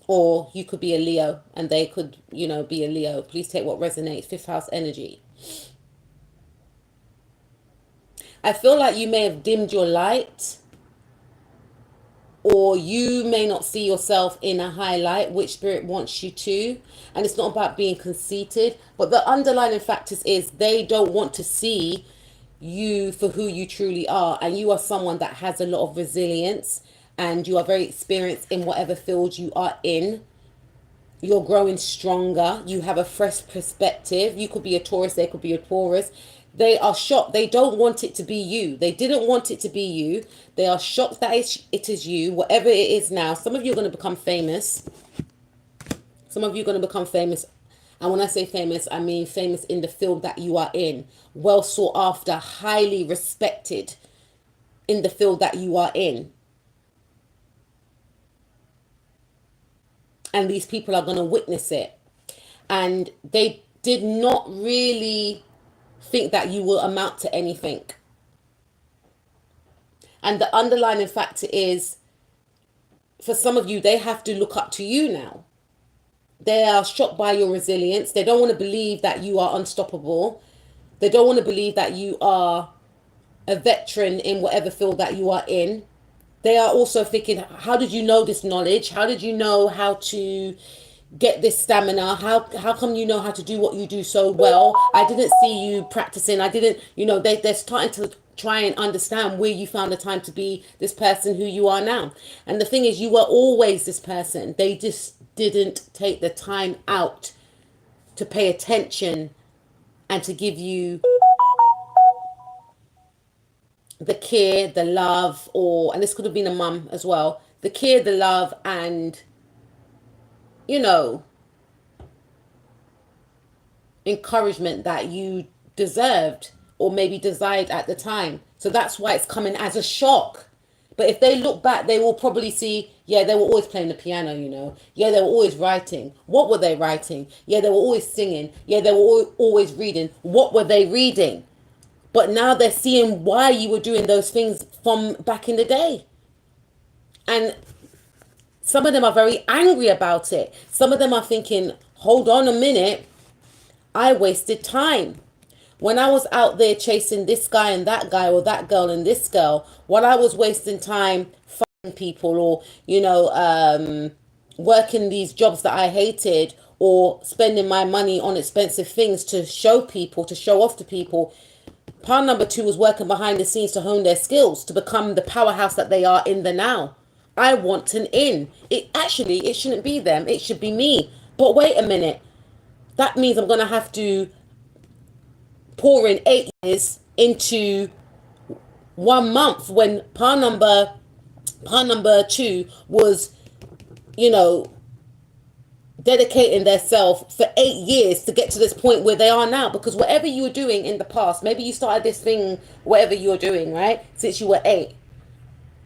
Or you could be a Leo and they could, be a Leo. Please take what resonates. 5th house energy. I feel like you may have dimmed your light, or you may not see yourself in a highlight, which spirit wants you to. And it's not about being conceited, but the underlying factors is they don't want to see you for who you truly are. And you are someone that has a lot of resilience and you are very experienced in whatever field you are in. You're growing stronger. You have a fresh perspective. You could be a Taurus. They could be a Taurus. They are shocked. They don't want it to be you. They didn't want it to be you. They are shocked that it is you, whatever it is now. Some of you are going to become famous. Some of you are going to become famous. And when I say famous, I mean famous in the field that you are in. Well sought after, highly respected in the field that you are in. And these people are going to witness it. And they did not really think that you will amount to anything. And the underlying factor is, for some of you, they have to look up to you now. They are shocked by your resilience. They don't want to believe that you are unstoppable. They don't want to believe that you are a veteran in whatever field that you are in. They are also thinking, how did you know this knowledge? How did you know how to get this stamina? How come you know how to do what you do so well? I didn't see you practicing. I didn't, they're starting to try and understand where you found the time to be this person who you are now. And the thing is, you were always this person. They just didn't take the time out to pay attention and to give you the care, the love, and this could have been a mum as well, the care, the love, and, encouragement that you deserved or maybe desired at the time. So that's why it's coming as a shock. But if they look back, they will probably see, yeah, they were always playing the piano, Yeah, they were always writing. What were they writing? Yeah, they were always singing. Yeah, they were always reading. What were they reading? But now they're seeing why you were doing those things from back in the day. And some of them are very angry about it. Some of them are thinking, hold on a minute, I wasted time. When I was out there chasing this guy and that guy, or that girl and this girl, while I was wasting time fighting people, or, working these jobs that I hated, or spending my money on expensive things to show people, to show off to people, part number 2 was working behind the scenes to hone their skills, to become the powerhouse that they are in the now. I want an in. It shouldn't be them. It should be me. But wait a minute. That means I'm going to have to pour in 8 years into 1 month, when part number 2 was, dedicating themselves for 8 years to get to this point where they are now. Because whatever you were doing in the past, maybe you started this thing, whatever you're doing, right, since you were 8,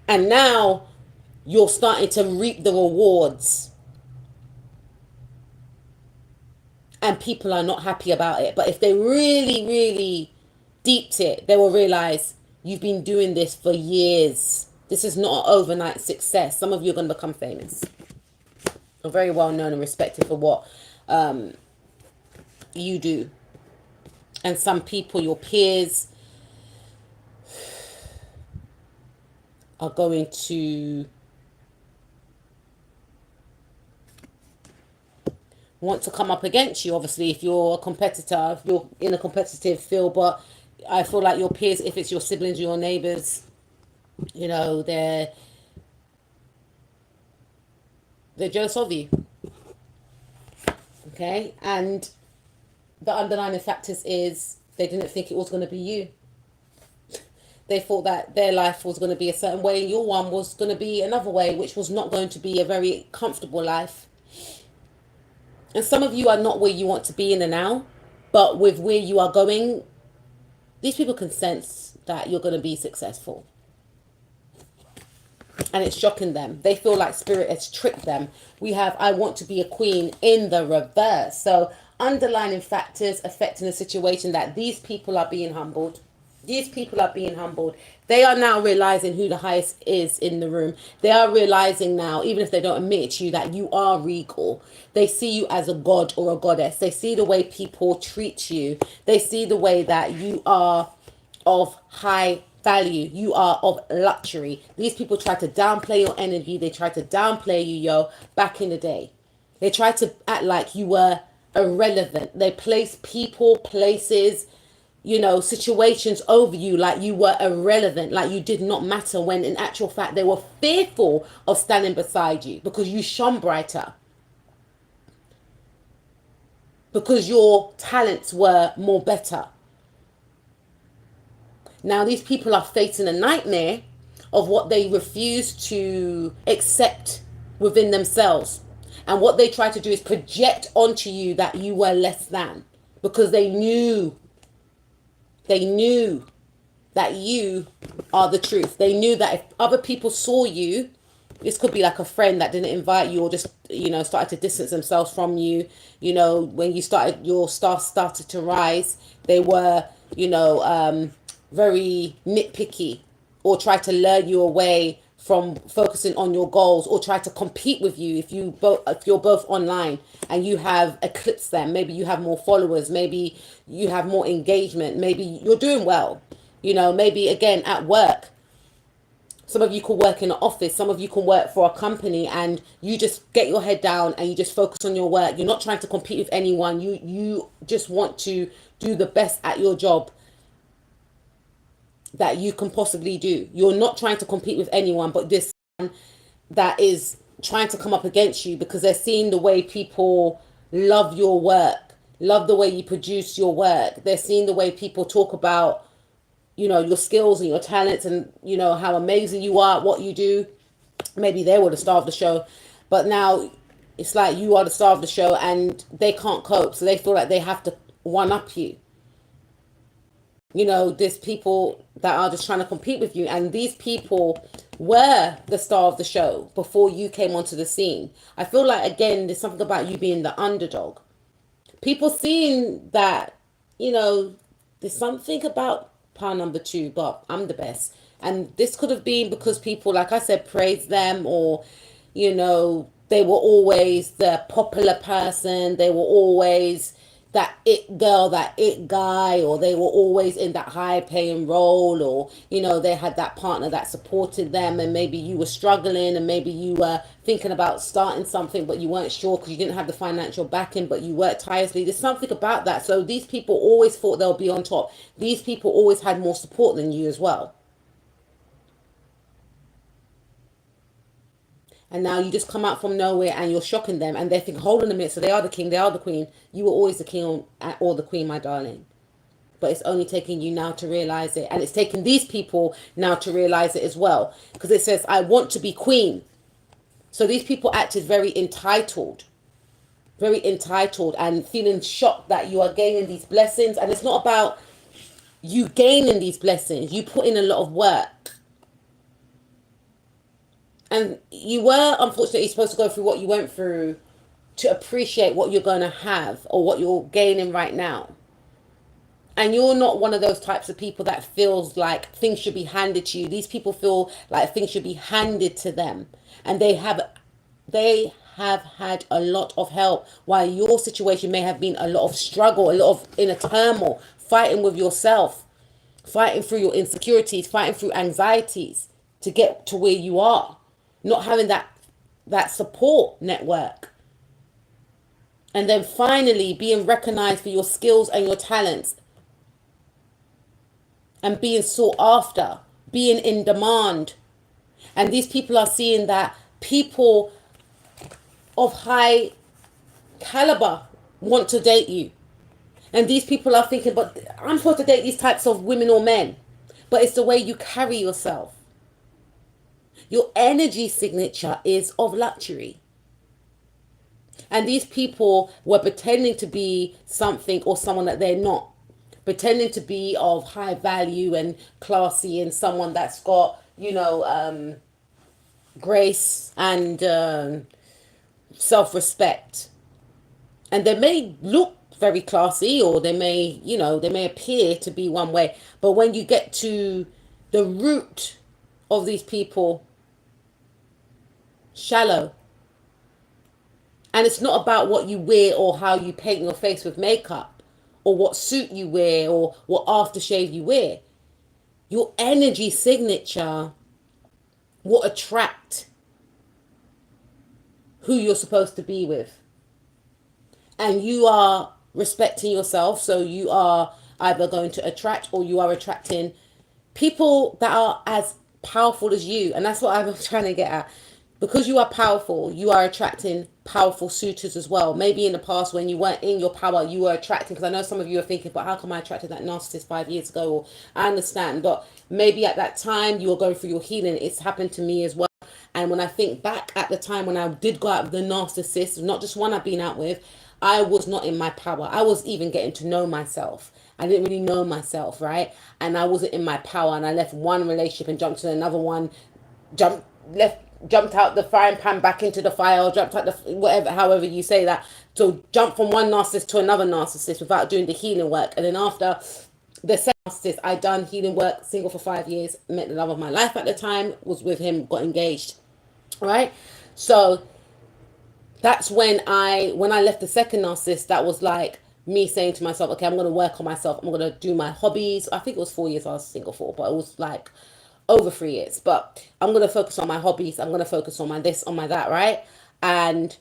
and now you're starting to reap the rewards, and people are not happy about it. But if they really, really deeped it, they will realize you've been doing this for years. This is not an overnight success. Some of you are going to become famous, are very well known and respected for what you do. And some people, your peers, are going to want to come up against you, obviously, if you're a competitor, if you're in a competitive field. But I feel like your peers, if it's your siblings or your neighbors, they're jealous of you. Okay? And the underlying factors is they didn't think it was going to be you. They thought that their life was going to be a certain way and your one was going to be another way, which was not going to be a very comfortable life. And some of you are not where you want to be in the now, but with where you are going, these people can sense that you're going to be successful. And it's shocking them. They feel like spirit has tricked them. We have I want to be a queen in the reverse. So underlying factors affecting the situation that these people are being humbled. These people are being humbled. They are now realizing who the highest is in the room. They are realizing now, even if they don't admit it to you, that you are regal. They see you as a god or a goddess. They see the way people treat you. They see the way that you are of high value. You are of luxury. These people try to downplay your energy. They try to downplay you, yo, back in the day. They try to act like you were irrelevant. They place people, places, situations over you like you were irrelevant, like you did not matter, when in actual fact they were fearful of standing beside you because you shone brighter, because your talents were more better. Now these people are facing a nightmare of what they refuse to accept within themselves. And what they try to do is project onto you that you were less than, because they knew that you are the truth. They knew that if other people saw you, this could be like a friend that didn't invite you or just, started to distance themselves from you. When you started, your star started to rise, they were, very nitpicky or tried to lure you away from focusing on your goals, or try to compete with you if you're both online and you have eclipsed them. Maybe you have more followers, maybe you have more engagement, maybe you're doing well, maybe again at work. Some of you can work in an office, some of you can work for a company, and you just get your head down and you just focus on your work. You're not trying to compete with anyone. You just want to do the best at your job that you can possibly do. You're not trying to compete with anyone, but this that is trying to come up against you because they're seeing the way people love your work, love the way you produce your work. They're seeing the way people talk about, your skills and your talents and, how amazing you are at what you do. Maybe they were the star of the show, but now it's like you are the star of the show and they can't cope. So they feel like they have to one up you. There's people that are just trying to compete with you. And these people were the star of the show before you came onto the scene. I feel like, again, there's something about you being the underdog. People seeing that, there's something about power number 2, but I'm the best. And this could have been because people, like I said, praised them, or, they were always the popular person. They were always that it girl, that it guy, or they were always in that high paying role, or, they had that partner that supported them, and maybe you were struggling and maybe you were thinking about starting something, but you weren't sure because you didn't have the financial backing, but you worked tirelessly. There's something about that. So these people always thought they'll be on top. These people always had more support than you as well. And now you just come out from nowhere and you're shocking them, and they think, hold on a minute, so they are the king, they are the queen. You were always the king or the queen, my darling. But it's only taking you now to realize it. And it's taking these people now to realize it as well. Because it says, I want to be queen. So these people acted very entitled and feeling shocked that you are gaining these blessings. And it's not about you gaining these blessings. You put in a lot of work. And you were, unfortunately, supposed to go through what you went through to appreciate what you're going to have or what you're gaining right now. And you're not one of those types of people that feels like things should be handed to you. These people feel like things should be handed to them. And they have had a lot of help, while your situation may have been a lot of struggle, a lot of inner turmoil, fighting with yourself, fighting through your insecurities, fighting through anxieties to get to where you are. Not having that support network. And then finally being recognized for your skills and your talents. And being sought after. Being in demand. And these people are seeing that people of high caliber want to date you. And these people are thinking, but I'm supposed to date these types of women or men. but it's the way you carry yourself. Your energy signature is of luxury. And these people were pretending to be something or someone that they're not. Pretending to be of high value and classy and someone that's got, grace and self-respect. And they may look very classy, or they may appear to be one way. But when you get to the root of these people, shallow. And it's not about what you wear or how you paint your face with makeup or what suit you wear or what aftershave you wear. Your energy signature will attract who you're supposed to be with. And you are respecting yourself, so you are either going to attract, or you are attracting people that are as powerful as you. And that's what I'm trying to get at. Because you are powerful, you are attracting powerful suitors as well. Maybe in the past when you weren't in your power, you were attracting, because I know some of you are thinking, but how come I attracted that narcissist 5 years ago? Or I understand, but maybe at that time you were going through your healing. It's happened to me as well. And when I think back at the time when I did go out with the narcissist, not just one I've been out with, I was not in my power. I was even getting to know myself. I didn't really know myself, right? And I wasn't in my power. And I left one relationship and jumped to another one, jumped out the frying pan back into the fire, or jumped out the whatever, however you say that. So jump from one narcissist to another narcissist without doing the healing work. And then after the second narcissist, I done healing work, single for 5 years, met the love of my life at the time, was with him, got engaged, right? So that's when I left the second narcissist. That was like me saying to myself, okay, I'm going to work on myself. I'm going to do my hobbies. I think it was 4 years I was single for, but it was like over 3 years. But I'm going to focus on my hobbies. I'm going to focus on my this, on my that, right? And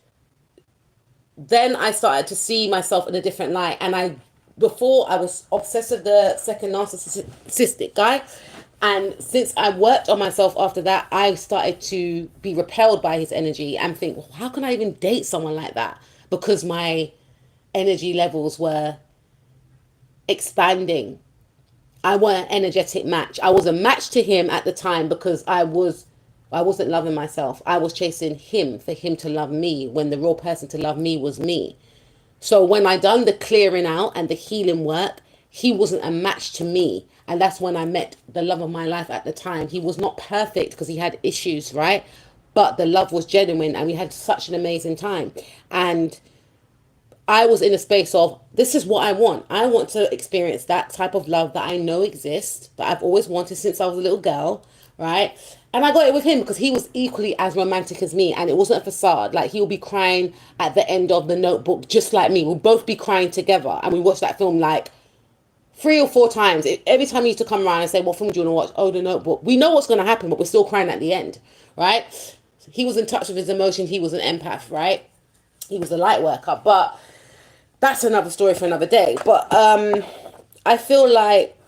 then I started to see myself in a different light. And before I was obsessed with the second narcissistic guy. And since I worked on myself after that, I started to be repelled by his energy and think, well, how can I even date someone like that? Because my energy levels were expanding. I wasn't an energetic match. I was a match to him at the time because I wasn't loving myself. I was chasing him for him to love me, when the real person to love me was me. So when I done the clearing out and the healing work, he wasn't a match to me. And that's when I met the love of my life at the time. He was not perfect because he had issues, right? But the love was genuine and we had such an amazing time. And I was in a space of, this is what I want. I want to experience that type of love that I know exists, that I've always wanted since I was a little girl, right? And I got it with him because he was equally as romantic as me, and it wasn't a facade. Like, he'll be crying at the end of The Notebook just like me. We'll both be crying together, and we watched that film like 3 or 4 times. Every time he used to come around and say, what film do you want to watch? Oh, The Notebook. We know what's going to happen, but we're still crying at the end, right? He was in touch with his emotions. He was an empath, right? He was a light worker, but that's another story for another day. But I feel like,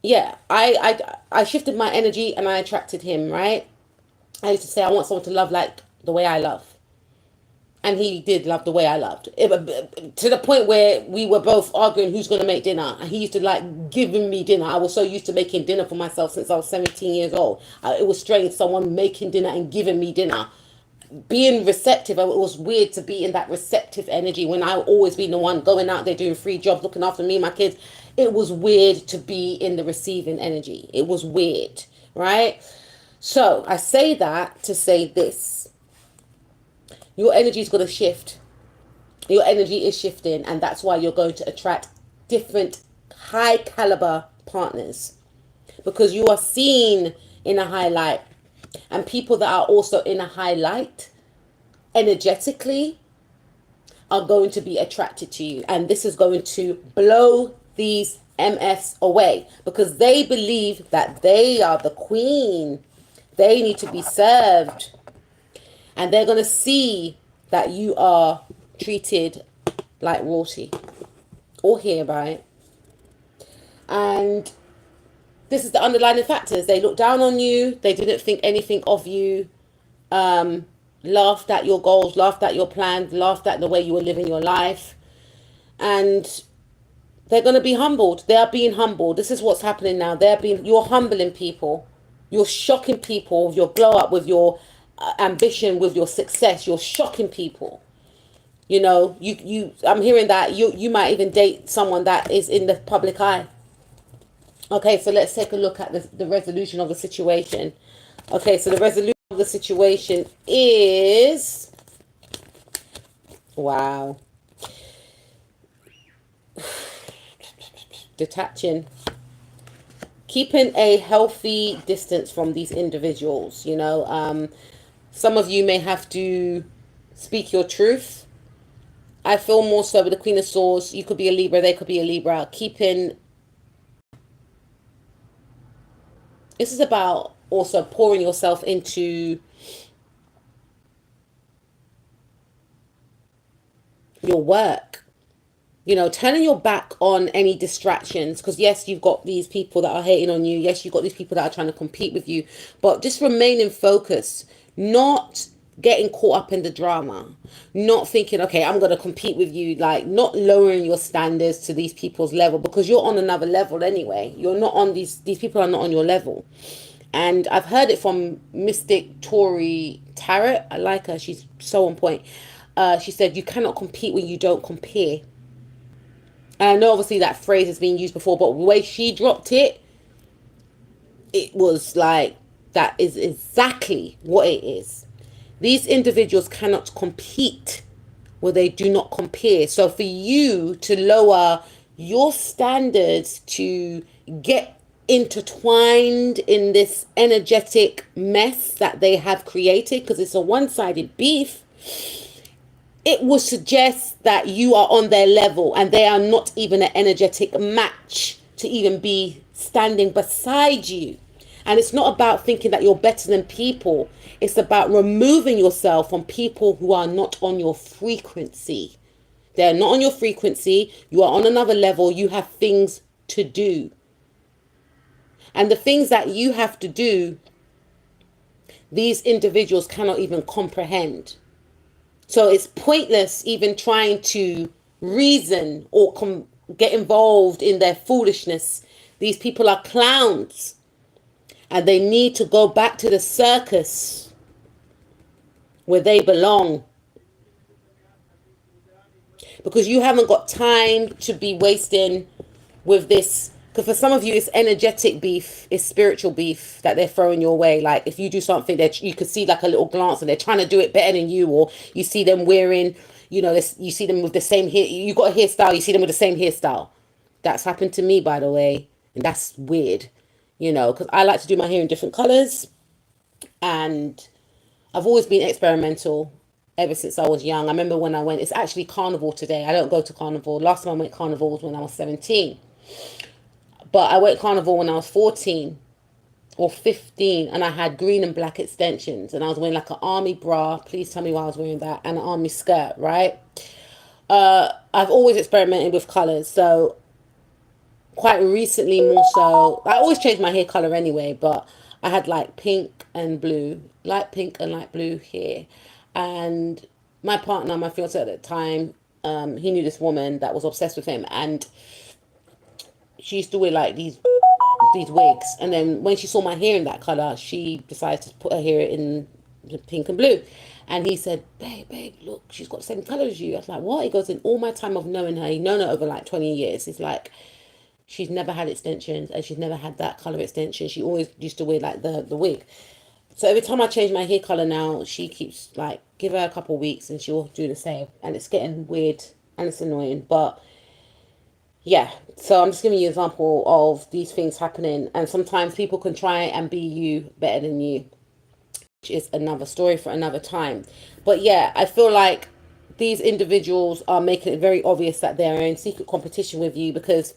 yeah, I shifted my energy and I attracted him, right? I used to say I want someone to love like the way I love. And he did love the way I loved. To the point where we were both arguing who's going to make dinner. And he used to like giving me dinner. I was so used to making dinner for myself since I was 17 years old. It was strange, someone making dinner and giving me dinner. Being receptive, it was weird to be in that receptive energy when I always been the one going out there doing free jobs, looking after me and my kids. It was weird to be in the receiving energy. It was weird, right? So I say that to say this. Your energy is going to shift. Your energy is shifting, and that's why you're going to attract different high caliber partners, because you are seen in a high light. And people that are also in a high light energetically are going to be attracted to you. And this is going to blow these MFs away because they believe that they are the queen. They need to be served. And they're going to see that you are treated like royalty or hereby. And this is the underlying factors. They looked down on you. They didn't think anything of you. Laughed at your goals, laughed at your plans, laughed at the way you were living your life. And They're going to be humbled. They are being humbled. This is what's happening now. You're humbling people. You're shocking people with your glow up, with your ambition, with your success. You're shocking people. You know, I'm hearing that you might even date someone that is in the public eye. Okay, so let's take a look at the resolution of the situation. Okay, so the resolution of the situation is, wow, detaching, keeping a healthy distance from these individuals. You know, some of you may have to speak your truth. I feel more so with the Queen of Swords. You could be a Libra, they could be a Libra. This is about also pouring yourself into your work. You know, turning your back on any distractions, because yes, you've got these people that are hating on you. Yes, you've got these people that are trying to compete with you, but just remaining focused, not getting caught up in the drama, not thinking, okay, I'm going to compete with you, like not lowering your standards to these people's level, because you're on another level anyway. You're not on these people are not on your level. And I've heard it from Mystic Tory Tarot. I like her. She's so on point. She said, you cannot compete when you don't compare. And I know obviously that phrase has been used before, but the way she dropped it, it was like, that is exactly what it is. These individuals cannot compete where they do not compare. So for you to lower your standards to get intertwined in this energetic mess that they have created, because it's a one-sided beef, it would suggest that you are on their level and they are not even an energetic match to even be standing beside you. And it's not about thinking that you're better than people. It's about removing yourself from people who are not on your frequency. They're not on your frequency. You are on another level. You have things to do. And the things that you have to do, these individuals cannot even comprehend. So it's pointless even trying to reason or get involved in their foolishness. These people are clowns. And they need to go back to the circus where they belong. Because you haven't got time to be wasting with this. Because for some of you, it's energetic beef, it's spiritual beef that they're throwing your way. Like if you do something that you could see like a little glance and they're trying to do it better than you, or you see them wearing, you know, this, you see them with the same hair, you got a hairstyle, you see them with the same hairstyle. That's happened to me, by the way. And that's weird, you know, because I like to do my hair in different colors. And I've always been experimental ever since I was young. I remember when I went, it's actually carnival today. I don't go to carnival. Last time I went carnival was when I was 17. But I went carnival when I was 14 or 15, and I had green and black extensions, and I was wearing like an army bra. Please tell me why I was wearing that, and an army skirt, right? I've always experimented with colors, so quite recently more so. I always change my hair color anyway, but I had like pink and blue, light pink and light blue hair. And my partner, my fiance at the time, he knew this woman that was obsessed with him, and she used to wear like these wigs. And then when she saw my hair in that color, she decided to put her hair in pink and blue. And he said, babe, look, she's got the same color as you. I was like, what? He goes, in all my time of knowing her, he's known her over like 20 years. He's like, she's never had extensions, and she's never had that color extension. She always used to wear like the wig. So every time I change my hair color now, she keeps like, give her a couple of weeks and she'll do the same. And it's getting weird and it's annoying. But yeah, so I'm just giving you an example of these things happening. And sometimes people can try and be you better than you, which is another story for another time. But yeah, I feel like these individuals are making it very obvious that they're in secret competition with you, because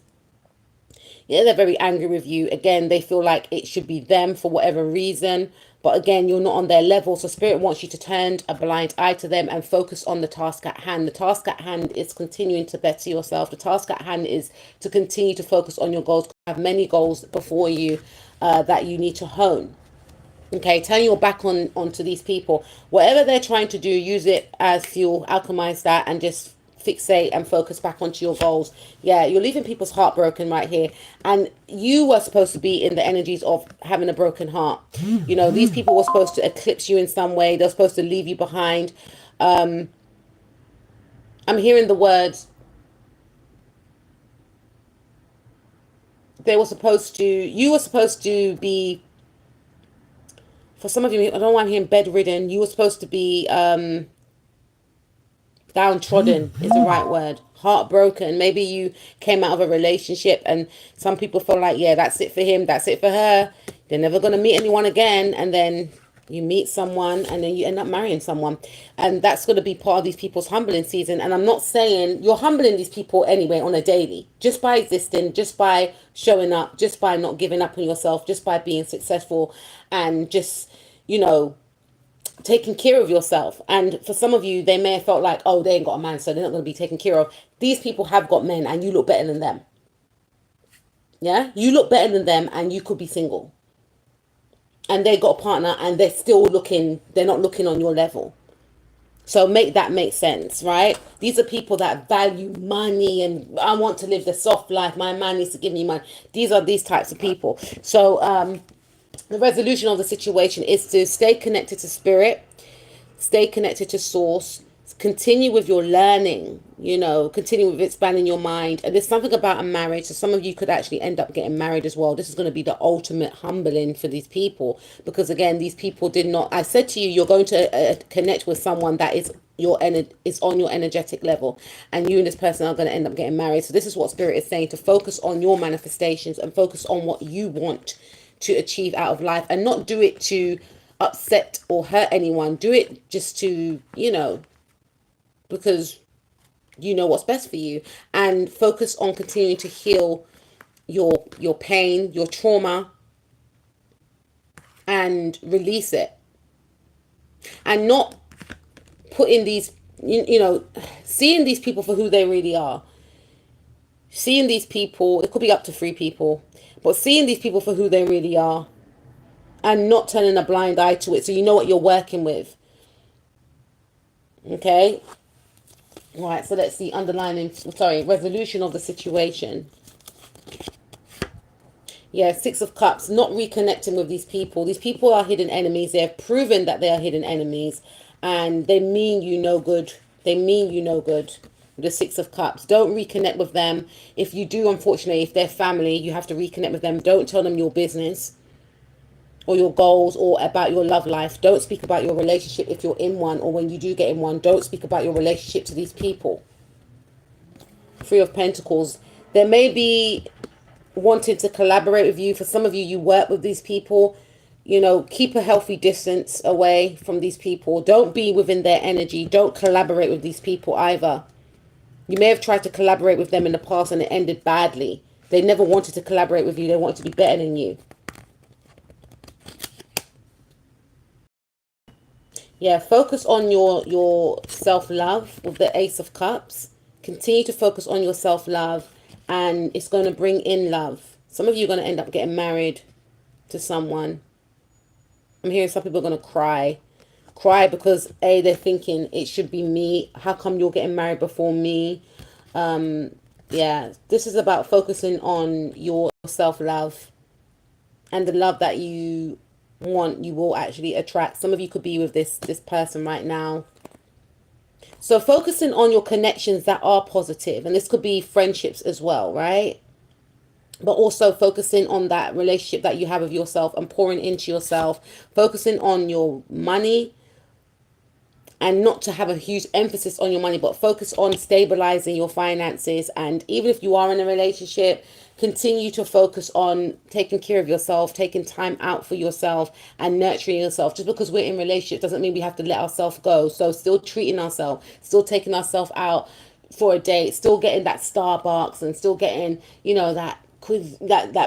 yeah, they're very angry with you. Again, they feel like it should be them for whatever reason. But again, you're not on their level. So Spirit wants you to turn a blind eye to them and focus on the task at hand. The task at hand is continuing to better yourself. The task at hand is to continue to focus on your goals. You have many goals before you that you need to hone. Okay, turn your back onto these people. Whatever they're trying to do, use it as fuel, alchemize that, and just fixate and focus back onto your goals. Yeah, you're leaving people's heart broken right here. And you were supposed to be in the energies of having a broken heart. You know, these people were supposed to eclipse you in some way. They're supposed to leave you behind. I'm hearing the words, you were supposed to be, for some of you, I don't know why I'm hearing bedridden. You were supposed to be downtrodden is the right word. Heartbroken. Maybe you came out of a relationship and some people feel like, yeah, that's it for him, that's it for her. They're never going to meet anyone again. And then you meet someone and then you end up marrying someone. And that's going to be part of these people's humbling season. And I'm not saying you're humbling these people anyway on a daily, just by existing, just by showing up, just by not giving up on yourself, just by being successful and just, you know, taking care of yourself. And for some of you, they may have felt like, oh, they ain't got a man, so they're not going to be taken care of. These people have got men and you look better than them. Yeah, you look better than them and you could be single. And they got a partner and they're still looking, they're not looking on your level. So make that make sense, right? These are people that value money and I want to live the soft life. My man needs to give me money. These are these types of people. So the resolution of the situation is to stay connected to spirit, stay connected to source, continue with your learning, you know, continue with expanding your mind. And there's something about a marriage. So some of you could actually end up getting married as well. This is going to be the ultimate humbling for these people. Because again, these people did not, I said to you, you're going to connect with someone that is on your energetic level. And you and this person are going to end up getting married. So this is what Spirit is saying, to focus on your manifestations and focus on what you want to achieve out of life, and not do it to upset or hurt anyone. Do it just to, you know, because you know what's best for you, and focus on continuing to heal your pain, your trauma, and release it, and not putting these, you know, seeing these people for who they really are. Seeing these people, it could be up to 3 people, but seeing these people for who they really are and not turning a blind eye to it, so you know what you're working with. Okay? Right, so let's see, resolution of the situation. Yeah, 6 of Cups, not reconnecting with these people. These people are hidden enemies. They have proven that they are hidden enemies, and they mean you no good. They mean you no good. The 6 of Cups. Don't reconnect with them. If you do, unfortunately, if they're family, you have to reconnect with them. Don't tell them your business or your goals or about your love life. Don't speak about your relationship if you're in one, or when you do get in one. Don't speak about your relationship to these people. 3 of Pentacles. There may be wanting to collaborate with you. For some of you, you work with these people. You know, keep a healthy distance away from these people. Don't be within their energy. Don't collaborate with these people either. You may have tried to collaborate with them in the past and it ended badly. They never wanted to collaborate with you. They wanted to be better than you. Yeah, focus on your self-love with the Ace of Cups. Continue to focus on your self-love, and it's going to bring in love. Some of you are going to end up getting married to someone. I'm hearing some people are going to cry. Cry because they're thinking it should be me. How come you're getting married before me? Yeah, this is about focusing on your self-love, and the love that you want, you will actually attract. Some of you could be with this person right now. So focusing on your connections that are positive, and this could be friendships as well, right? But also focusing on that relationship that you have with yourself and pouring into yourself, focusing on your money, and not to have a huge emphasis on your money, but focus on stabilizing your finances. And even if you are in a relationship, continue to focus on taking care of yourself, taking time out for yourself and nurturing yourself. Just because we're in a relationship doesn't mean we have to let ourselves go. So still treating ourselves, still taking ourselves out for a date, still getting that Starbucks, and still getting, you know, that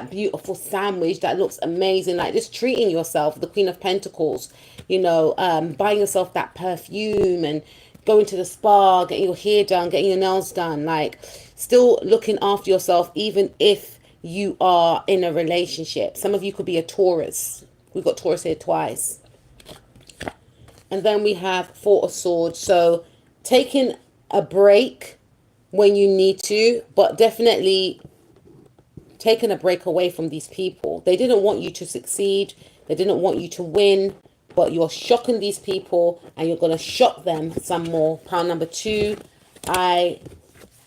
beautiful sandwich that looks amazing. Like, just treating yourself, the Queen of Pentacles, you know, buying yourself that perfume and going to the spa, getting your hair done, getting your nails done, like still looking after yourself, even if you are in a relationship. Some of you could be a Taurus. We've got Taurus here twice. And then we have 4 of Swords. So taking a break when you need to, but definitely taking a break away from these people. They didn't want you to succeed. They didn't want you to win, but you're shocking these people and you're going to shock them some more. Pile number 2, I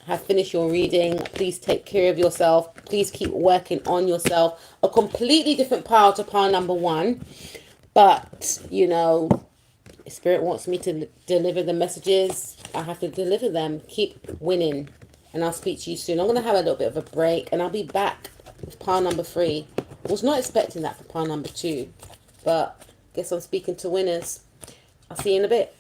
have finished your reading. Please take care of yourself. Please keep working on yourself. A completely different pile to pile number 1. But, you know, Spirit wants me to deliver the messages. I have to deliver them. Keep winning. And I'll speak to you soon. I'm going to have a little bit of a break. And I'll be back with pile number 3. I was not expecting that for pile number 2. But guess I'm speaking to winners. I'll see you in a bit.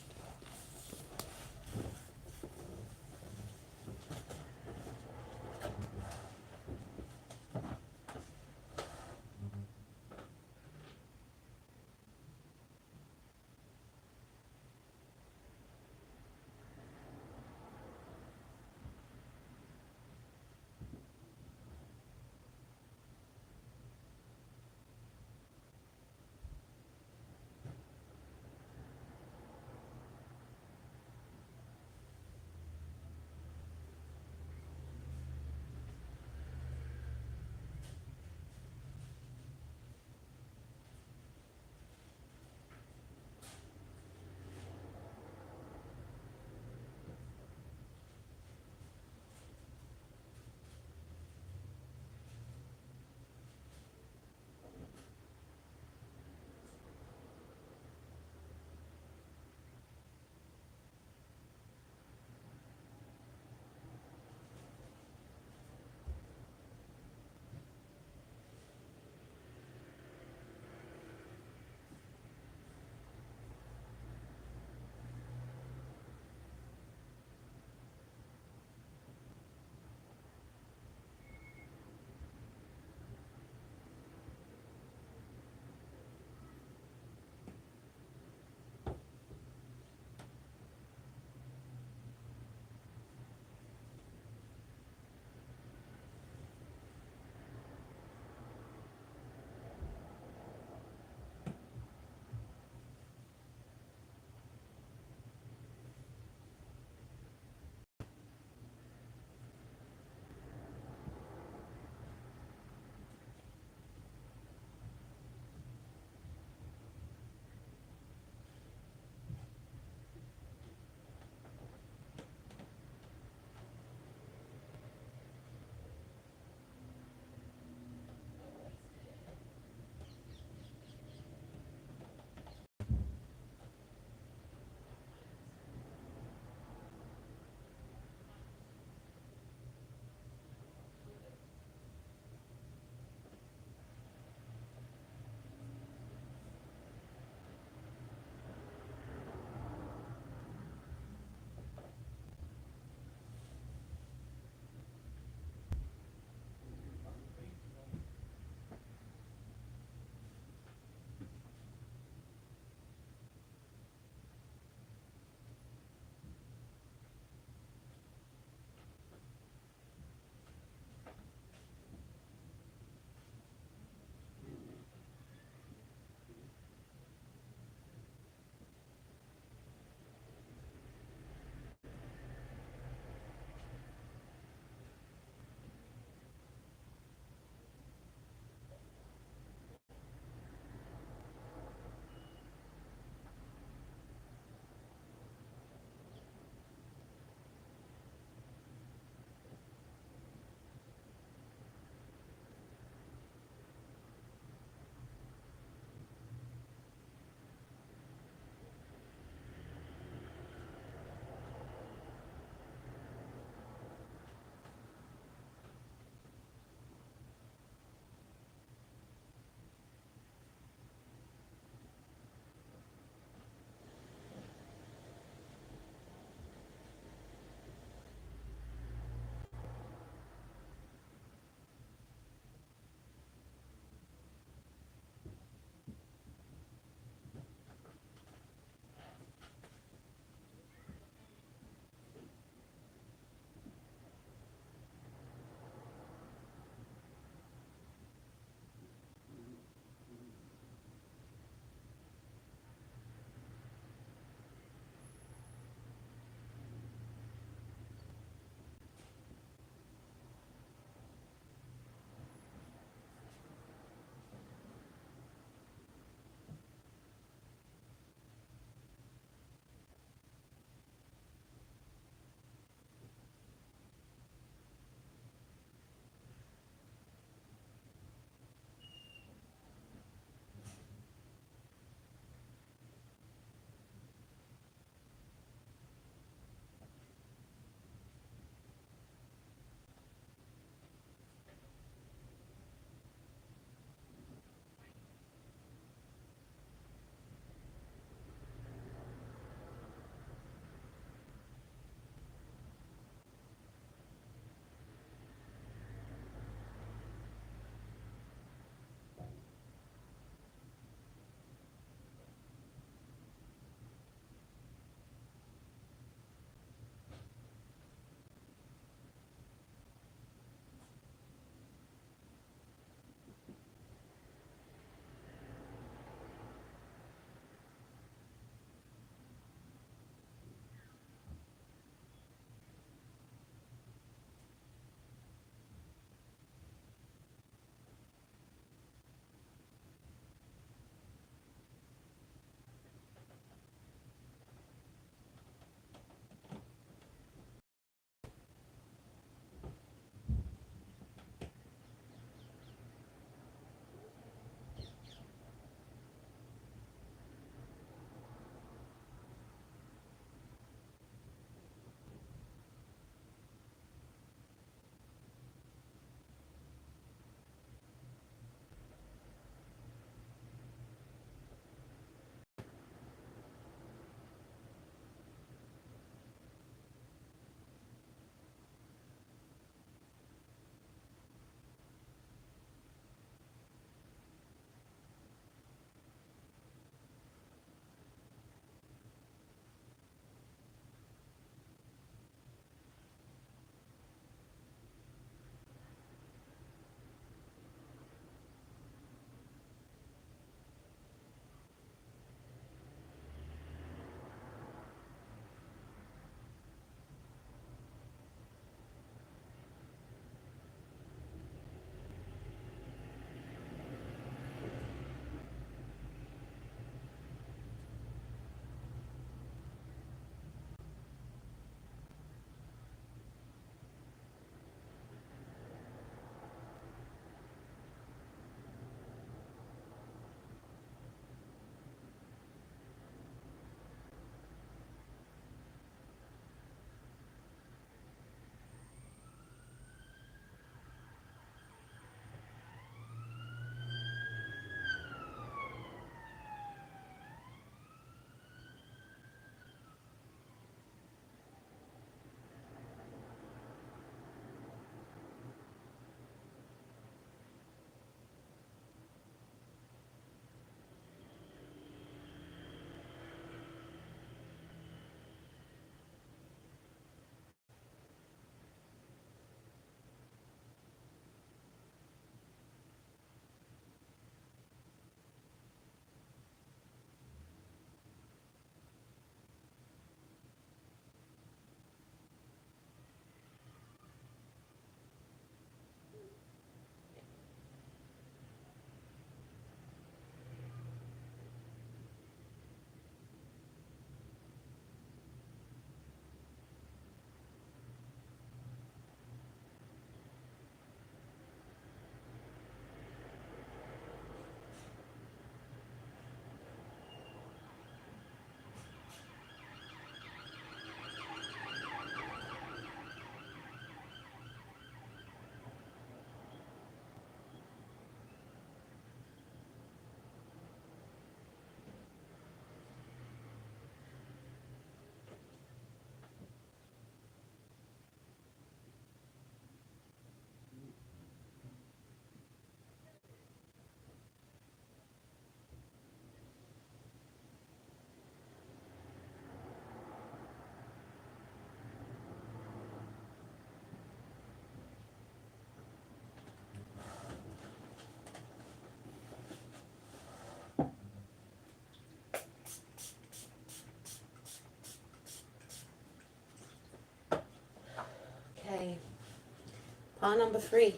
Our number 3.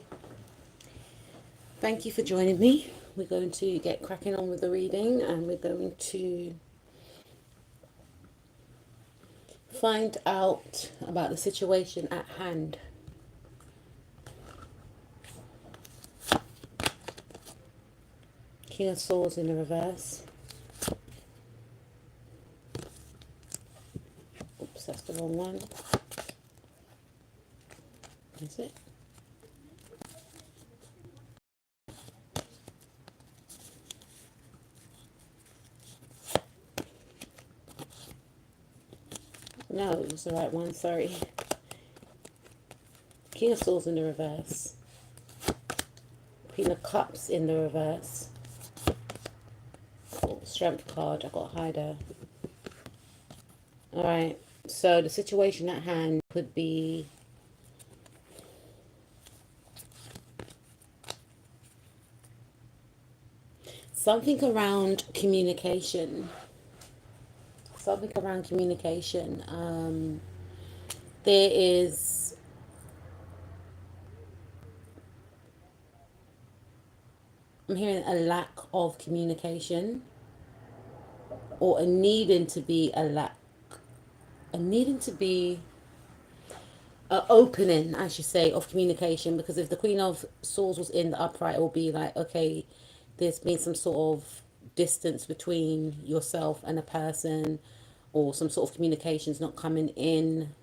Thank you for joining me. We're going to get cracking on with the reading, and we're going to find out about the situation at hand. King of Swords in the reverse. Oops, that's the wrong one. Is it? No, it was the right one, sorry. King of Swords in the reverse. Queen of Cups in the reverse. Oh, Strength card, I got to hide her. Alright, so the situation at hand could be something around communication. Something around communication. There is I'm hearing a lack of communication, or a needing to be an opening, I should say, of communication. Because if the Queen of Swords was in the upright, it will be like, okay, there's been some sort of distance between yourself and a person, or some sort of communications not coming in.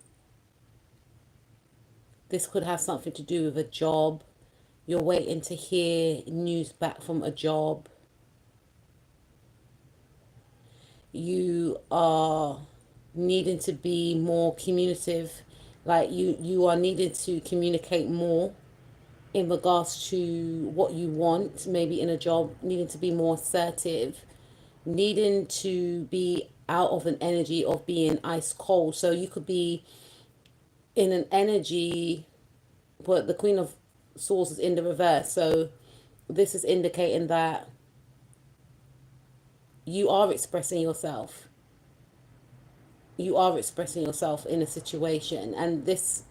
This could have something to do with a job. You're waiting to hear news back from a job. You are needing to be more communicative. Like you are needing to communicate more in regards to what you want, maybe in a job, needing to be more assertive, needing to be out of an energy of being ice cold. So you could be in an energy, but the Queen of Swords is in the reverse. So this is indicating that you are expressing yourself. You are expressing yourself in a situation, and this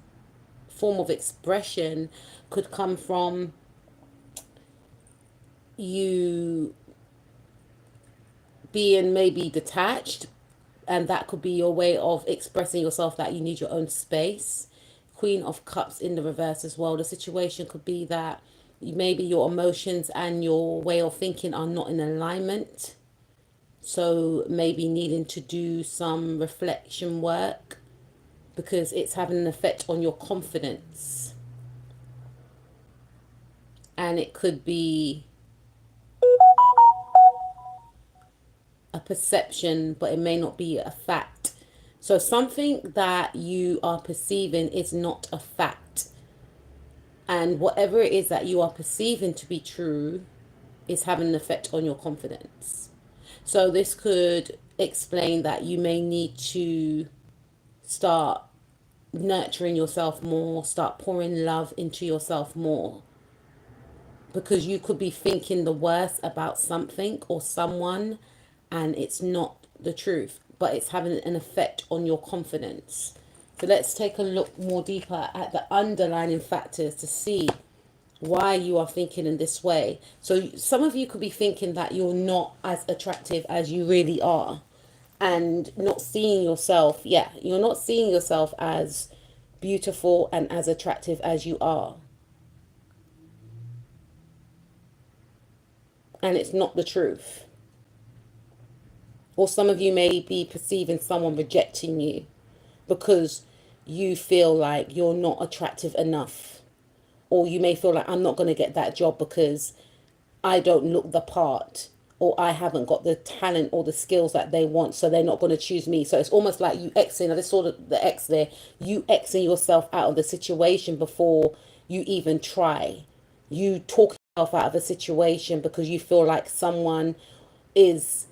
form of expression could come from you being maybe detached, and that could be your way of expressing yourself, that you need your own space. Queen of Cups in the reverse as well. The situation could be that maybe your emotions and your way of thinking are not in alignment. So maybe needing to do some reflection work, because it's having an effect on your confidence. And it could be a perception, but it may not be a fact. So something that you are perceiving is not a fact. And whatever it is that you are perceiving to be true is having an effect on your confidence. So this could explain that you may need to start nurturing yourself more, start pouring love into yourself more, because you could be thinking the worst about something or someone, and it's not the truth, but it's having an effect on your confidence. So let's take a look more deeper at the underlying factors to see why you are thinking in this way. So some of you could be thinking that you're not as attractive as you really are, and not seeing yourself, you're not seeing yourself as beautiful and as attractive as you are. And it's not the truth. Or some of you may be perceiving someone rejecting you because you feel like you're not attractive enough. Or you may feel like, I'm not going to get that job because I don't look the part, or I haven't got the talent or the skills that they want, so they're not going to choose me. So it's almost like you Xing, I just saw the X there, you Xing yourself out of the situation before you even try. You talk yourself out of a situation because you feel like someone is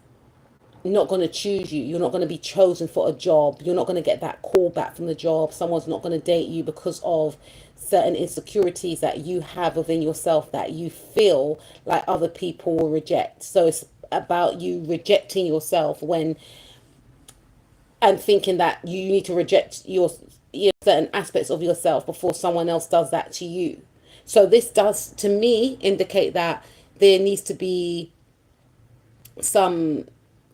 not going to choose you. You're not going to be chosen for a job. You're not going to get that call back from the job. Someone's not going to date you because of certain insecurities that you have within yourself that you feel like other people will reject. So it's about you rejecting yourself and thinking that you need to reject your certain aspects of yourself before someone else does that to you. So this does, to me, indicate that there needs to be some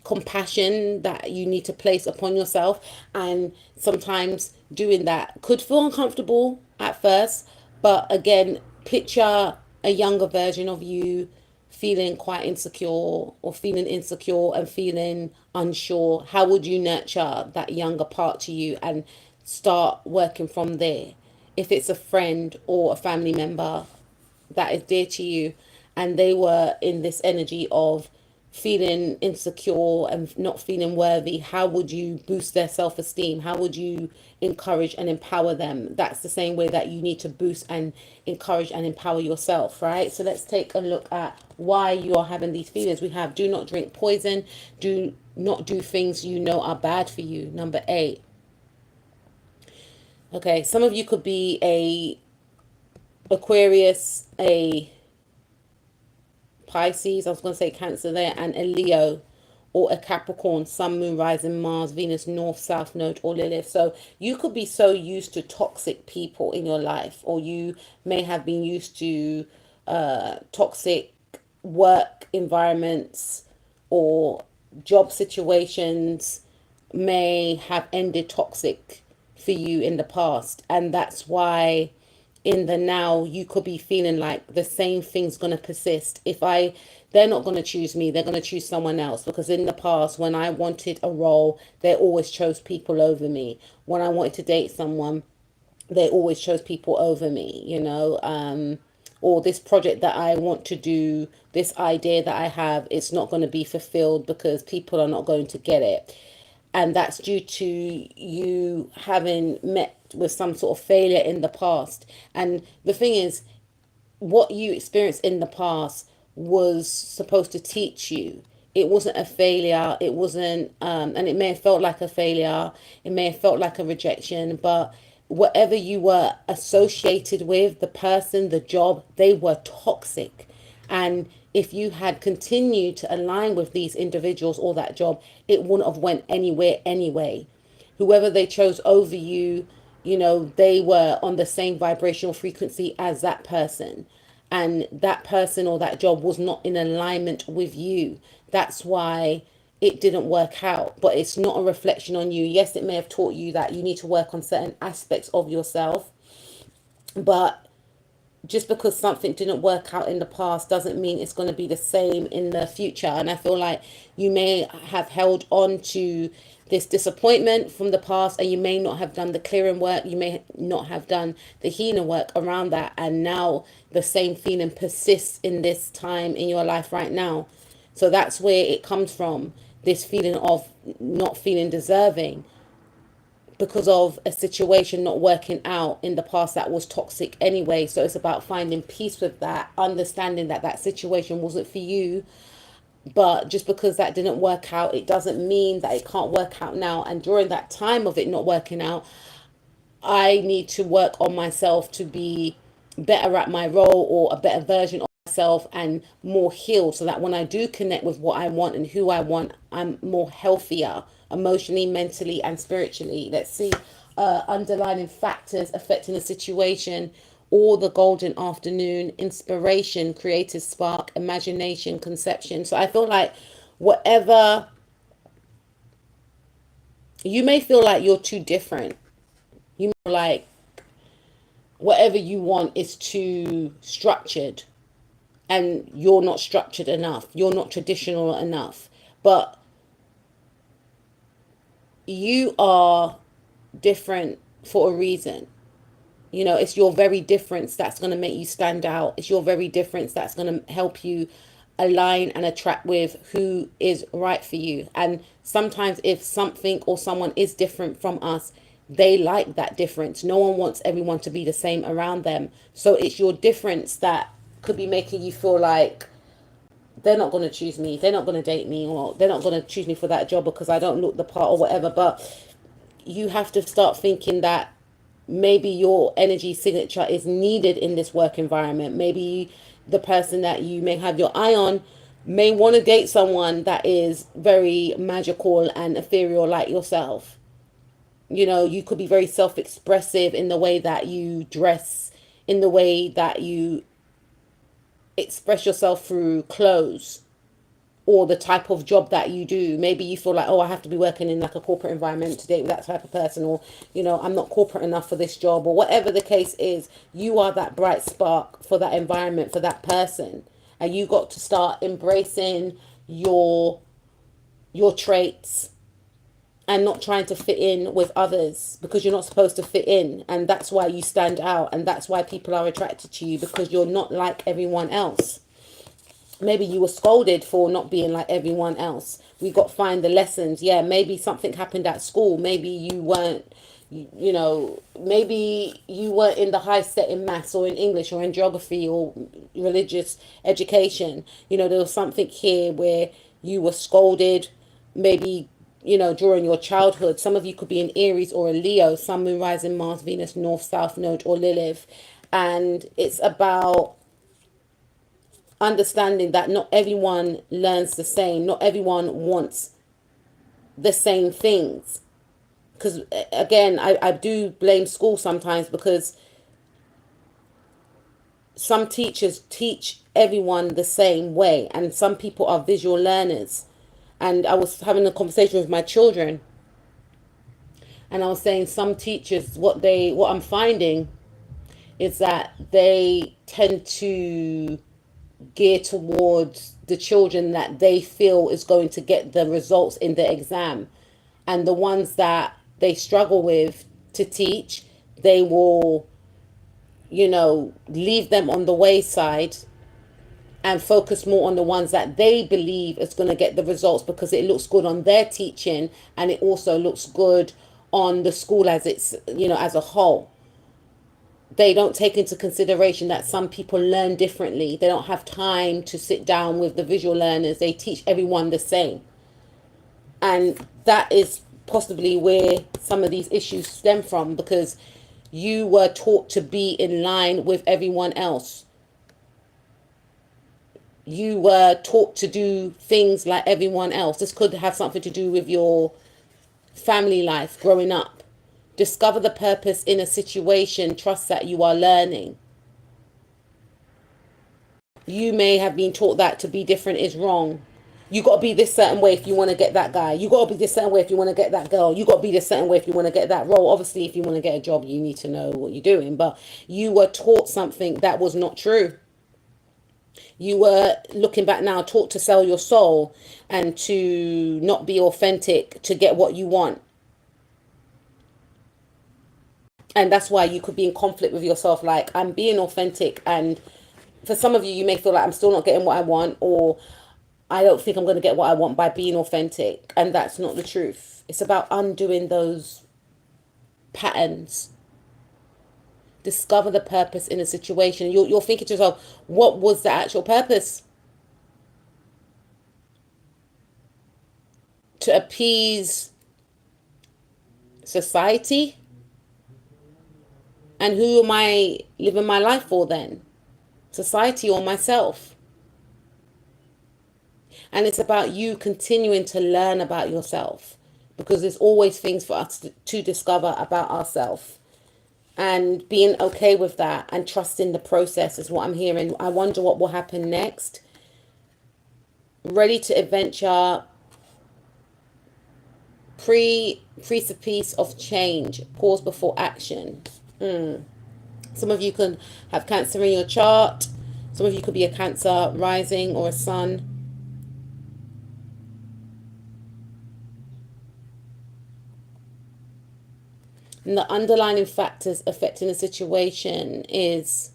compassion that you need to place upon yourself. And sometimes doing that could feel uncomfortable at first. But again, picture a younger version of you feeling quite insecure or feeling insecure and feeling unsure. How would you nurture that younger part to you and start working from there? If it's a friend or a family member that is dear to you and they were in this energy of feeling insecure and not feeling worthy, how would you boost their self-esteem? How would you encourage and empower them? That's the same way that you need to boost and encourage and empower yourself, right? So let's take a look at why you are having these feelings. We have do not drink poison, do not do things you know are bad for you. Number 8. Okay, some of you could be a Aquarius, a Pisces, I was going to say Cancer there, and a Leo, or a Capricorn, Sun, Moon, Rising, Mars, Venus, North, South Node, or Lilith. So you could be so used to toxic people in your life, or you may have been used to toxic work environments or job situations may have ended toxic for you in the past. And that's why in the now you could be feeling like the same thing's going to persist. They're not going to choose me, they're going to choose someone else, because in the past when I wanted a role, they always chose people over me. When I wanted to date someone, they always chose people over me, or this project that I want to do, this idea that I have, it's not going to be fulfilled because people are not going to get it. And that's due to you having met with some sort of failure in the past. And the thing is, what you experienced in the past was supposed to teach you. It wasn't a failure. It wasn't, and it may have felt like a failure. It may have felt like a rejection, but whatever you were associated with, the person, the job, they were toxic. And if you had continued to align with these individuals or that job, it wouldn't have went anywhere anyway. Whoever they chose over you, they were on the same vibrational frequency as that person. And that person or that job was not in alignment with you. That's why it didn't work out. But it's not a reflection on you. Yes, it may have taught you that you need to work on certain aspects of yourself, but just because something didn't work out in the past doesn't mean it's going to be the same in the future. And I feel like you may have held on to this disappointment from the past, and you may not have done the clearing work, you may not have done the healing work around that, and now the same feeling persists in this time in your life right now. So that's where it comes from, this feeling of not feeling deserving because of a situation not working out in the past that was toxic anyway. So it's about finding peace with that, understanding that that situation wasn't for you. But just because that didn't work out, it doesn't mean that it can't work out now. And during that time of it not working out, I need to work on myself to be better at my role, or a better version of myself, and more healed, so that when I do connect with what I want and who I want, I'm more healthier emotionally, mentally, and spiritually. Let's see underlying factors affecting the situation, or the golden afternoon: inspiration, creative spark, imagination, conception. So I feel like whatever, you may feel like you're too different. You may feel like whatever you want is too structured, and you're not structured enough. You're not traditional enough. But you are different for a reason. It's your very difference that's going to make you stand out. It's your very difference that's going to help you align and attract with who is right for you. And sometimes if something or someone is different from us, they like that difference. No one wants everyone to be the same around them. So it's your difference that could be making you feel like they're not going to choose me, they're not going to date me, or they're not going to choose me for that job because I don't look the part or whatever. But you have to start thinking that maybe your energy signature is needed in this work environment. Maybe the person that you may have your eye on may want to date someone that is very magical and ethereal like yourself. You could be very self-expressive in the way that you dress, in the way that you express yourself through clothes or the type of job that you do. Maybe you feel like, oh, I have to be working in like a corporate environment to date with that type of person, or, you know, I'm not corporate enough for this job, or whatever the case is. You are that bright spark for that environment, for that person. And you got to start embracing your traits and not trying to fit in with others, because you're not supposed to fit in. And that's why you stand out. And that's why people are attracted to you, because you're not like everyone else. Maybe you were scolded for not being like everyone else. We got to find the lessons. Yeah, maybe something happened at school. Maybe you weren't, you know, maybe you weren't in the high set in maths or in English or in geography or religious education. You know, there was something here where you were scolded, maybe, you know, during your childhood. Some of you could be an Aries or a Leo, Sun, Moon, Rising, Mars, Venus, North, South Node, or Lilith. And it's about understanding that not everyone learns the same. Not everyone wants the same things. Because, again, I do blame school sometimes, because some teachers teach everyone the same way. And some people are visual learners. And I was having a conversation with my children. And I was saying some teachers, what I'm finding is that they tend to gear towards the children that they feel is going to get the results in the exam, and the ones that they struggle with to teach, they will, you know, leave them on the wayside and focus more on the ones that they believe is going to get the results, because it looks good on their teaching and it also looks good on the school as it's, you know, as a whole. They don't take into consideration that some people learn differently. They don't have time to sit down with the visual learners. They teach everyone the same. And that is possibly where some of these issues stem from, because you were taught to be in line with everyone else. You were taught to do things like everyone else. This could have something to do with your family life growing up. Discover the purpose in a situation. Trust that you are learning. You may have been taught that to be different is wrong. You got to be this certain way if you want to get that guy. You got to be this certain way if you want to get that girl. You got to be this certain way if you want to get that role. Obviously, if you want to get a job, you need to know what you're doing. But you were taught something that was not true. You were, looking back now, taught to sell your soul and to not be authentic to get what you want. And that's why you could be in conflict with yourself, like, I'm being authentic. And for some of you, you may feel like I'm still not getting what I want, or I don't think I'm going to get what I want by being authentic. And that's not the truth. It's about undoing those patterns. Discover the purpose in a situation. You're thinking to yourself, what was the actual purpose? To appease society? And who am I living my life for then? Society or myself? And it's about you continuing to learn about yourself, because there's always things for us to discover about ourselves, and being okay with that and trusting the process is what I'm hearing. I wonder what will happen next. Ready to adventure. Precipice of change. Pause before action. Some of you can have Cancer in your chart. Some of you could be a Cancer rising or a sun. And the underlying factors affecting the situation is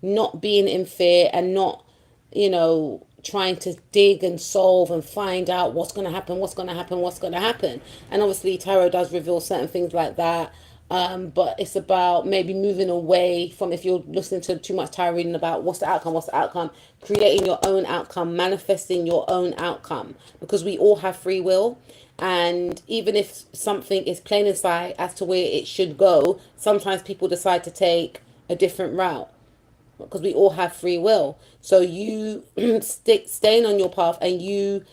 not being in fear and not, you know, trying to dig and solve and find out what's going to happen, what's going to happen, what's going to happen. And obviously tarot does reveal certain things like that. But it's about maybe moving away from, if you're listening to too much tarot reading about what's the outcome, creating your own outcome, manifesting your own outcome, because we all have free will. And even if something is plain in sight as to where it should go, sometimes people decide to take a different route, because we all have free will. So you staying on your path and you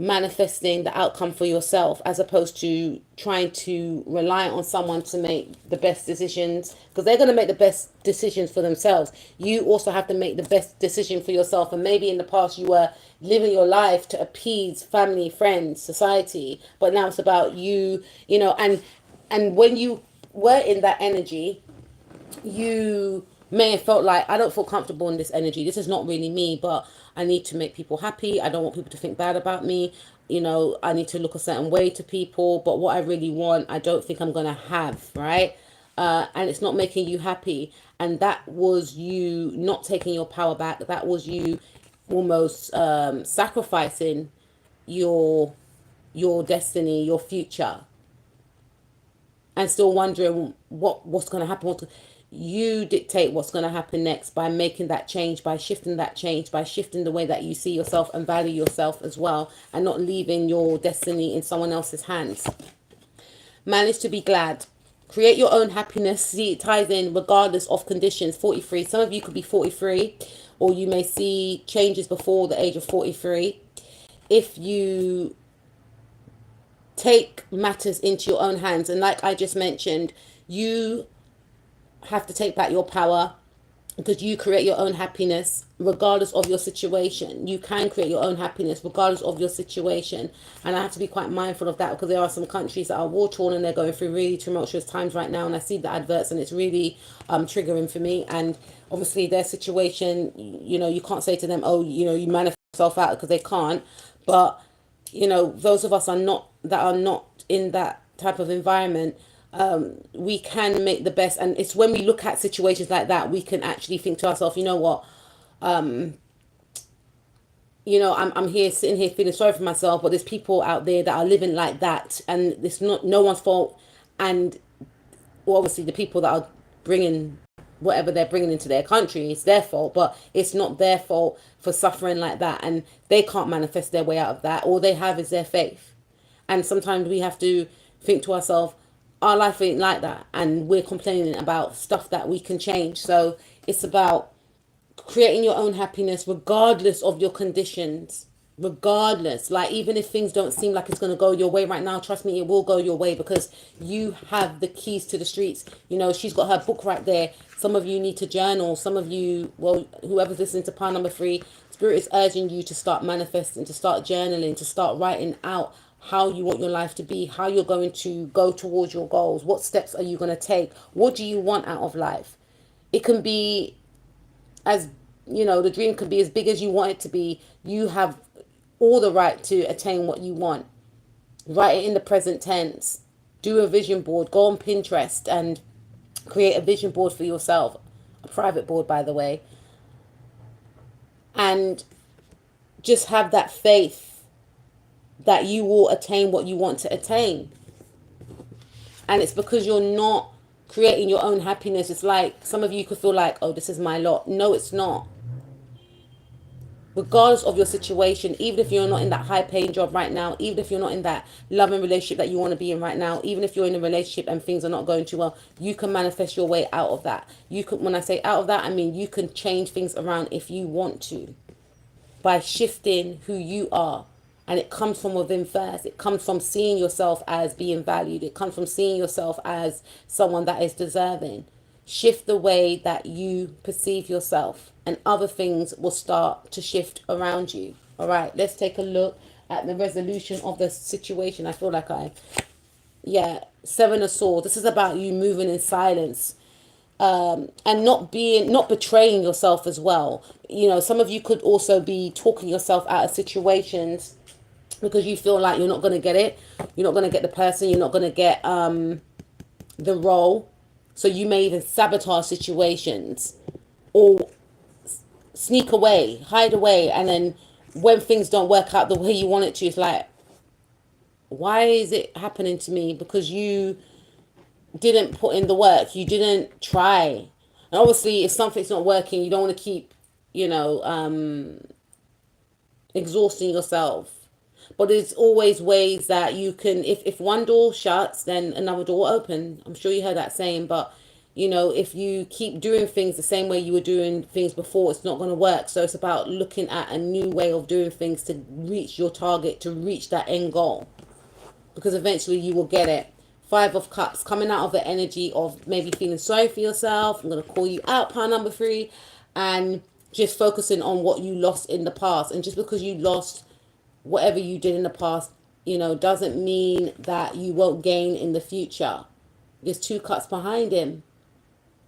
manifesting the outcome for yourself, as opposed to trying to rely on someone to make the best decisions, because they're going to make the best decisions for themselves. You also have to make the best decision for yourself. And maybe in the past you were living your life to appease family, friends, society, but now it's about you, you know. And when you were in that energy, you may have felt like, I don't feel comfortable in this energy. This is not really me, but I need to make people happy. I don't want people to think bad about me. You know, I need to look a certain way to people, but what I really want, I don't think I'm going to have, right? And it's not making you happy. And that was you not taking your power back. That was you almost sacrificing your destiny, your future, and still wondering what's going to happen. You dictate what's going to happen next by making that change, by shifting that change, by shifting the way that you see yourself and value yourself as well, and not leaving your destiny in someone else's hands. Manage to be glad. Create your own happiness. See, it ties in regardless of conditions. 43. Some of you could be 43, or you may see changes before the age of 43. If you take matters into your own hands, and like I just mentioned, you have to take back your power, because you create your own happiness regardless of your situation. You can create your own happiness regardless of your situation. And I have to be quite mindful of that, because there are some countries that are war torn and they're going through really tumultuous times right now, and I see the adverts and it's really triggering for me. And obviously their situation, you know, you can't say to them, oh, you know, you manifest yourself out, because they can't. But you know, those of us are not in that type of environment. We can make the best. And it's when we look at situations like that, we can actually think to ourselves, you know what, you know, I'm here sitting here feeling sorry for myself, but there's people out there that are living like that, and it's not no one's fault. And well, obviously the people that are bringing whatever they're bringing into their country, it's their fault, but it's not their fault for suffering like that, and they can't manifest their way out of that. All they have is their faith. And sometimes we have to think to ourselves, our life ain't like that, and we're complaining about stuff that we can change. So it's about creating your own happiness regardless of your conditions. Regardless, like, even if things don't seem like it's going to go your way right now, trust me, it will go your way, because you have the keys to the streets. You know, she's got her book right there. Some of you need to journal. Some of you, well, whoever's listening to part number 3, Spirit is urging you to start manifesting, to start journaling, to start writing out how you want your life to be, how you're going to go towards your goals, what steps are you going to take, what do you want out of life. It can be as, you know, the dream can be as big as you want it to be. You have all the right to attain what you want. Write it in the present tense. Do a vision board. Go on Pinterest and create a vision board for yourself. A private board, by the way. And just have that faith that you will attain what you want to attain. And it's because you're not creating your own happiness. It's like some of you could feel like, oh, this is my lot. No, it's not. Regardless of your situation, even if you're not in that high paying job right now, even if you're not in that loving relationship that you want to be in right now, even if you're in a relationship and things are not going too well, you can manifest your way out of that. You can, when I say out of that, I mean you can change things around if you want to, by shifting who you are. And it comes from within first. It comes from seeing yourself as being valued. It comes from seeing yourself as someone that is deserving. Shift the way that you perceive yourself, and other things will start to shift around you. All right, let's take a look at the resolution of the situation. I feel like Seven of Swords. This is about you moving in silence, and not betraying yourself as well. You know, some of you could also be talking yourself out of situations because you feel like you're not going to get it. You're not going to get the person. You're not going to get the role. So you may even sabotage situations or sneak away, hide away. And then when things don't work out the way you want it to, it's like, why is it happening to me? Because you didn't put in the work. You didn't try. And obviously, if something's not working, you don't want to keep, exhausting yourself. But there's always ways that you can, if one door shuts, then another door will open. I'm sure you heard that saying, but, You know, if you keep doing things the same way you were doing things before, it's not going to work. So it's about looking at a new way of doing things to reach your target, to reach that end goal, because eventually you will get it. Five of Cups, coming out of the energy of maybe feeling sorry for yourself. I'm going to call you out, pile number 3, and just focusing on what you lost in the past. And just because you lost whatever you did in the past, you know, doesn't mean that you won't gain in the future. There's 2 cups behind him.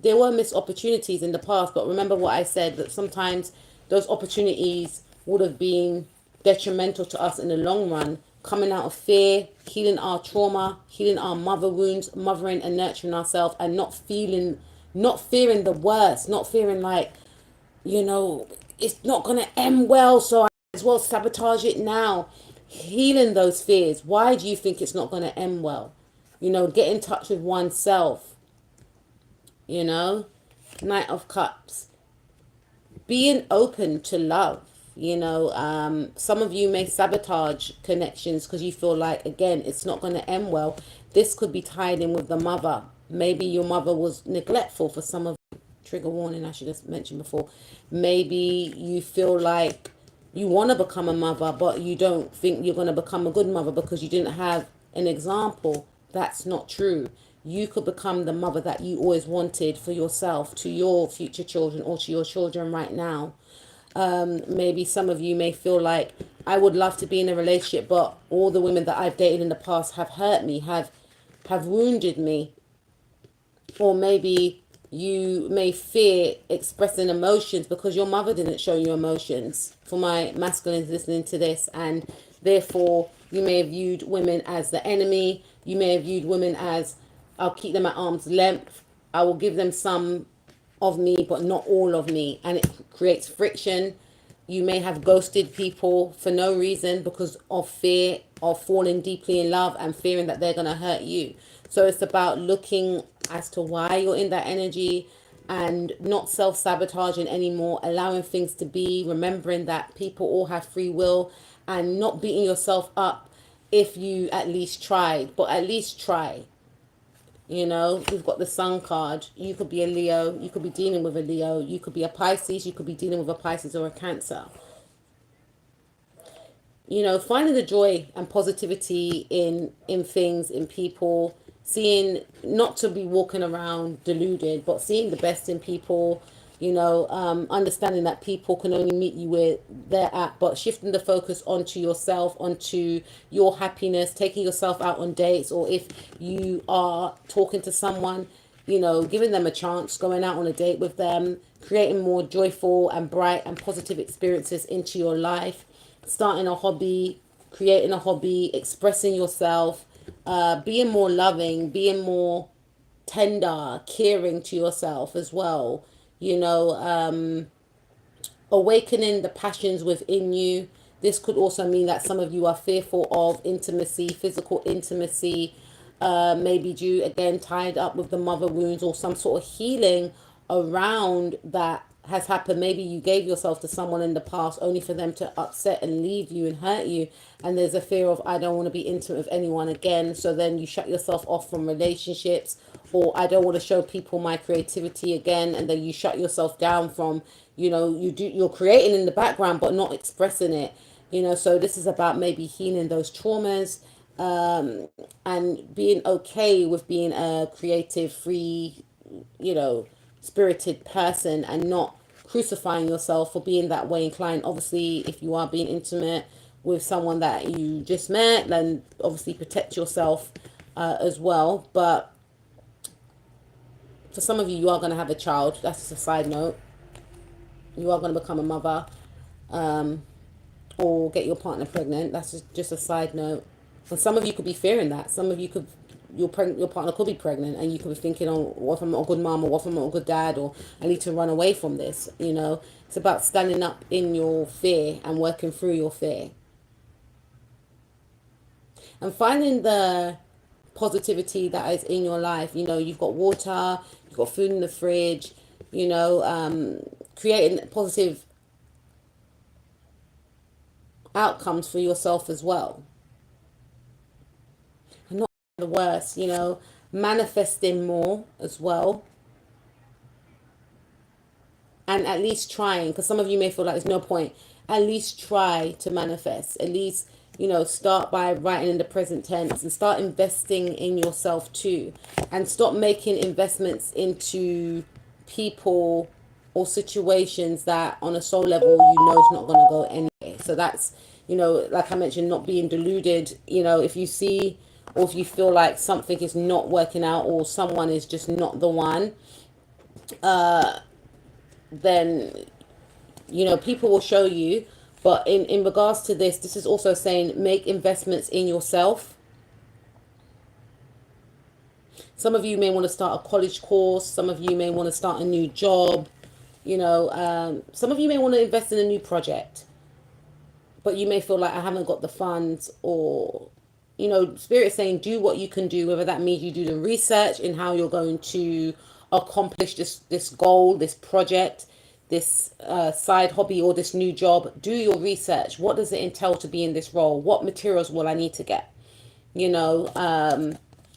There were missed opportunities in the past, but remember what I said, that sometimes those opportunities would have been detrimental to us in the long run. Coming out of fear, healing our trauma, healing our mother wounds, mothering and nurturing ourselves, and not fearing the worst, not fearing like, you know, it's not going to end well, so I might as well sabotage it now. Healing those fears. Why do you think it's not going to end well? You know, get in touch with oneself. You know, Knight of Cups, being open to love. You know, some of you may sabotage connections because you feel like, again, it's not going to end well. This could be tied in with the mother. Maybe your mother was neglectful for some of you. Trigger warning, I should have mentioned before. Maybe you feel like you want to become a mother, but you don't think you're going to become a good mother because you didn't have an example. That's not true. You could become the mother that you always wanted for yourself, to your future children, or to your children right now. Maybe some of you may feel like, I would love to be in a relationship, but all the women that I've dated in the past have hurt me, have wounded me. Or maybe you may fear expressing emotions because your mother didn't show you emotions. For my masculines listening to this, and therefore you may have viewed women as the enemy. You may have viewed women as, I'll keep them at arm's length. I will give them some of me, but not all of me. And it creates friction. You may have ghosted people for no reason because of fear of falling deeply in love and fearing that they're going to hurt you. So it's about looking as to why you're in that energy and not self-sabotaging anymore, allowing things to be, remembering that people all have free will, and not beating yourself up if you at least tried, but at least try. You know, we've got the Sun card. You could be a Leo. You could be dealing with a Leo. You could be a Pisces. You could be dealing with a Pisces or a Cancer. You know, finding the joy and positivity in things, in people. Seeing, not to be walking around deluded, but seeing the best in people. You know, understanding that people can only meet you where they're at, but shifting the focus onto yourself, onto your happiness, taking yourself out on dates, or if you are talking to someone, you know, giving them a chance, going out on a date with them, creating more joyful and bright and positive experiences into your life, starting a hobby, creating a hobby, expressing yourself, being more loving, being more tender, caring to yourself as well. You know, awakening the passions within you. This could also mean that some of you are fearful of intimacy, physical intimacy, maybe due, again, tied up with the mother wounds or some sort of healing around that has happened. Maybe you gave yourself to someone in the past only for them to upset and leave you and hurt you. And there's a fear of, I don't want to be intimate with anyone again. So then you shut yourself off from relationships, or I don't want to show people my creativity again. And then you shut yourself down from, you know, you're creating in the background, but not expressing it, you know. So this is about maybe healing those traumas, and being okay with being a creative, free, you know, spirited person, and not crucifying yourself for being that way inclined. Obviously, if you are being intimate with someone that you just met, then obviously protect yourself as well. But for some of you, you are going to have a child. That's just a side note. You are going to become a mother, or get your partner pregnant. That's just a side note. And some of you could be fearing that. Some of you could, your partner could be pregnant, and you could be thinking, oh, what if I'm not a good mom, or what if I'm not a good dad, or I need to run away from this. You know, it's about standing up in your fear and working through your fear. And finding the positivity that is in your life. You know, you've got water, you've got food in the fridge, you know, creating positive outcomes for yourself as well. And not the worst, you know, manifesting more as well. and at least trying, because some of you may feel like there's no point, at least try to manifest. At least, you know, start by writing in the present tense and start investing in yourself too, and stop making investments into people or situations that on a soul level you know is not going to go anywhere. So that's, you know, like I mentioned, not being deluded. You know, if you see or if you feel like something is not working out or someone is just not the one, then, you know, people will show you. But in regards to this is also saying make investments in yourself. Some of you may want to start a college course. Some of you may want to start a new job. You know, some of you may want to invest in a new project, but you may feel like I haven't got the funds, or, you know, Spirit is saying do what you can do, whether that means you do the research in how you're going to accomplish this goal, this project, this side hobby, or this new job. Do your research. What does it entail to be in this role? What materials will I need to get? You know,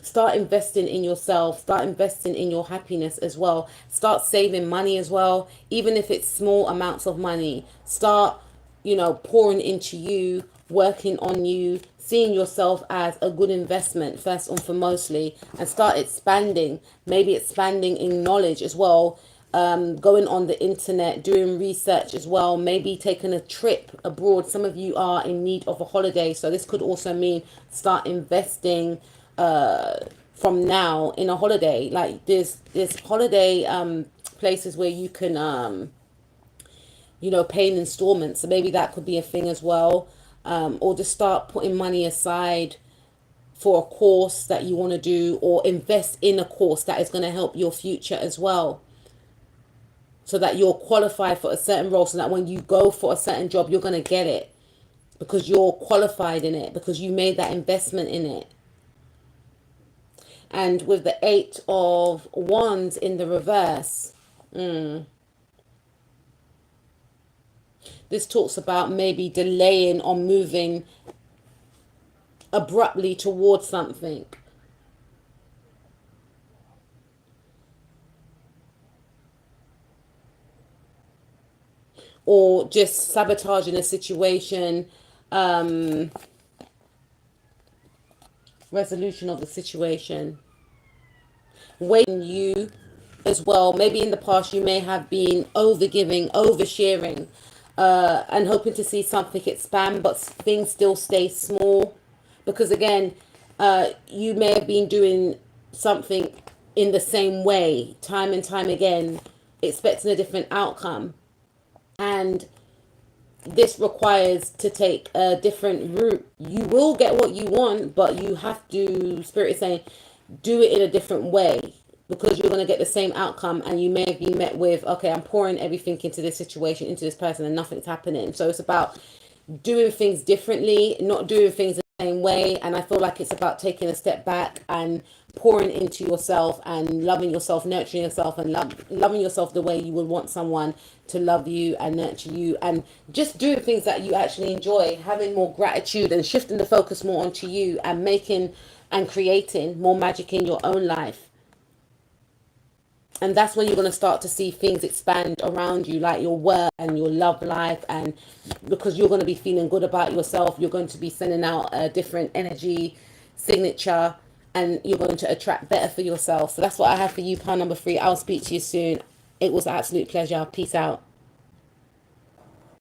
start investing in yourself. Start investing in your happiness as well. Start saving money as well, even if it's small amounts of money. Start, you know, pouring into you, working on you, seeing yourself as a good investment first and foremostly, and start expanding. Maybe expanding in knowledge as well. Going on the internet, doing research as well, maybe taking a trip abroad. Some of you are in need of a holiday, so this could also mean start investing from now in a holiday. Like there's holiday places where you can you know, pay in installments, so maybe that could be a thing as well. Or just start putting money aside for a course that you want to do, or invest in a course that is going to help your future as well, so that you're qualified for a certain role, so that when you go for a certain job, you're going to get it because you're qualified in it, because you made that investment in it. And with the 8 of Wands in the reverse, this talks about maybe delaying or moving abruptly towards something. Or just sabotaging a situation, resolution of the situation. Waiting you as well. Maybe in the past you may have been overgiving, oversharing, and hoping to see something expand, but things still stay small. Because again, you may have been doing something in the same way, time and time again, expecting a different outcome. And this requires to take a different route. You will get what you want, but you have to, Spirit is saying, do it in a different way, because you're going to get the same outcome, and you may have been met with, okay, I'm pouring everything into this situation, into this person, and nothing's happening. So it's about doing things differently, not doing things the same way. And I feel like it's about taking a step back and pouring into yourself and loving yourself, nurturing yourself, and loving yourself the way you would want someone to love you and nurture you, and just doing things that you actually enjoy, having more gratitude and shifting the focus more onto you, and making and creating more magic in your own life. And that's when you're going to start to see things expand around you, like your work and your love life. And because you're going to be feeling good about yourself, you're going to be sending out a different energy signature, and you're going to attract better for yourself. So that's what I have for you, pile number 3. I'll speak to you soon. It was an absolute pleasure. Peace out.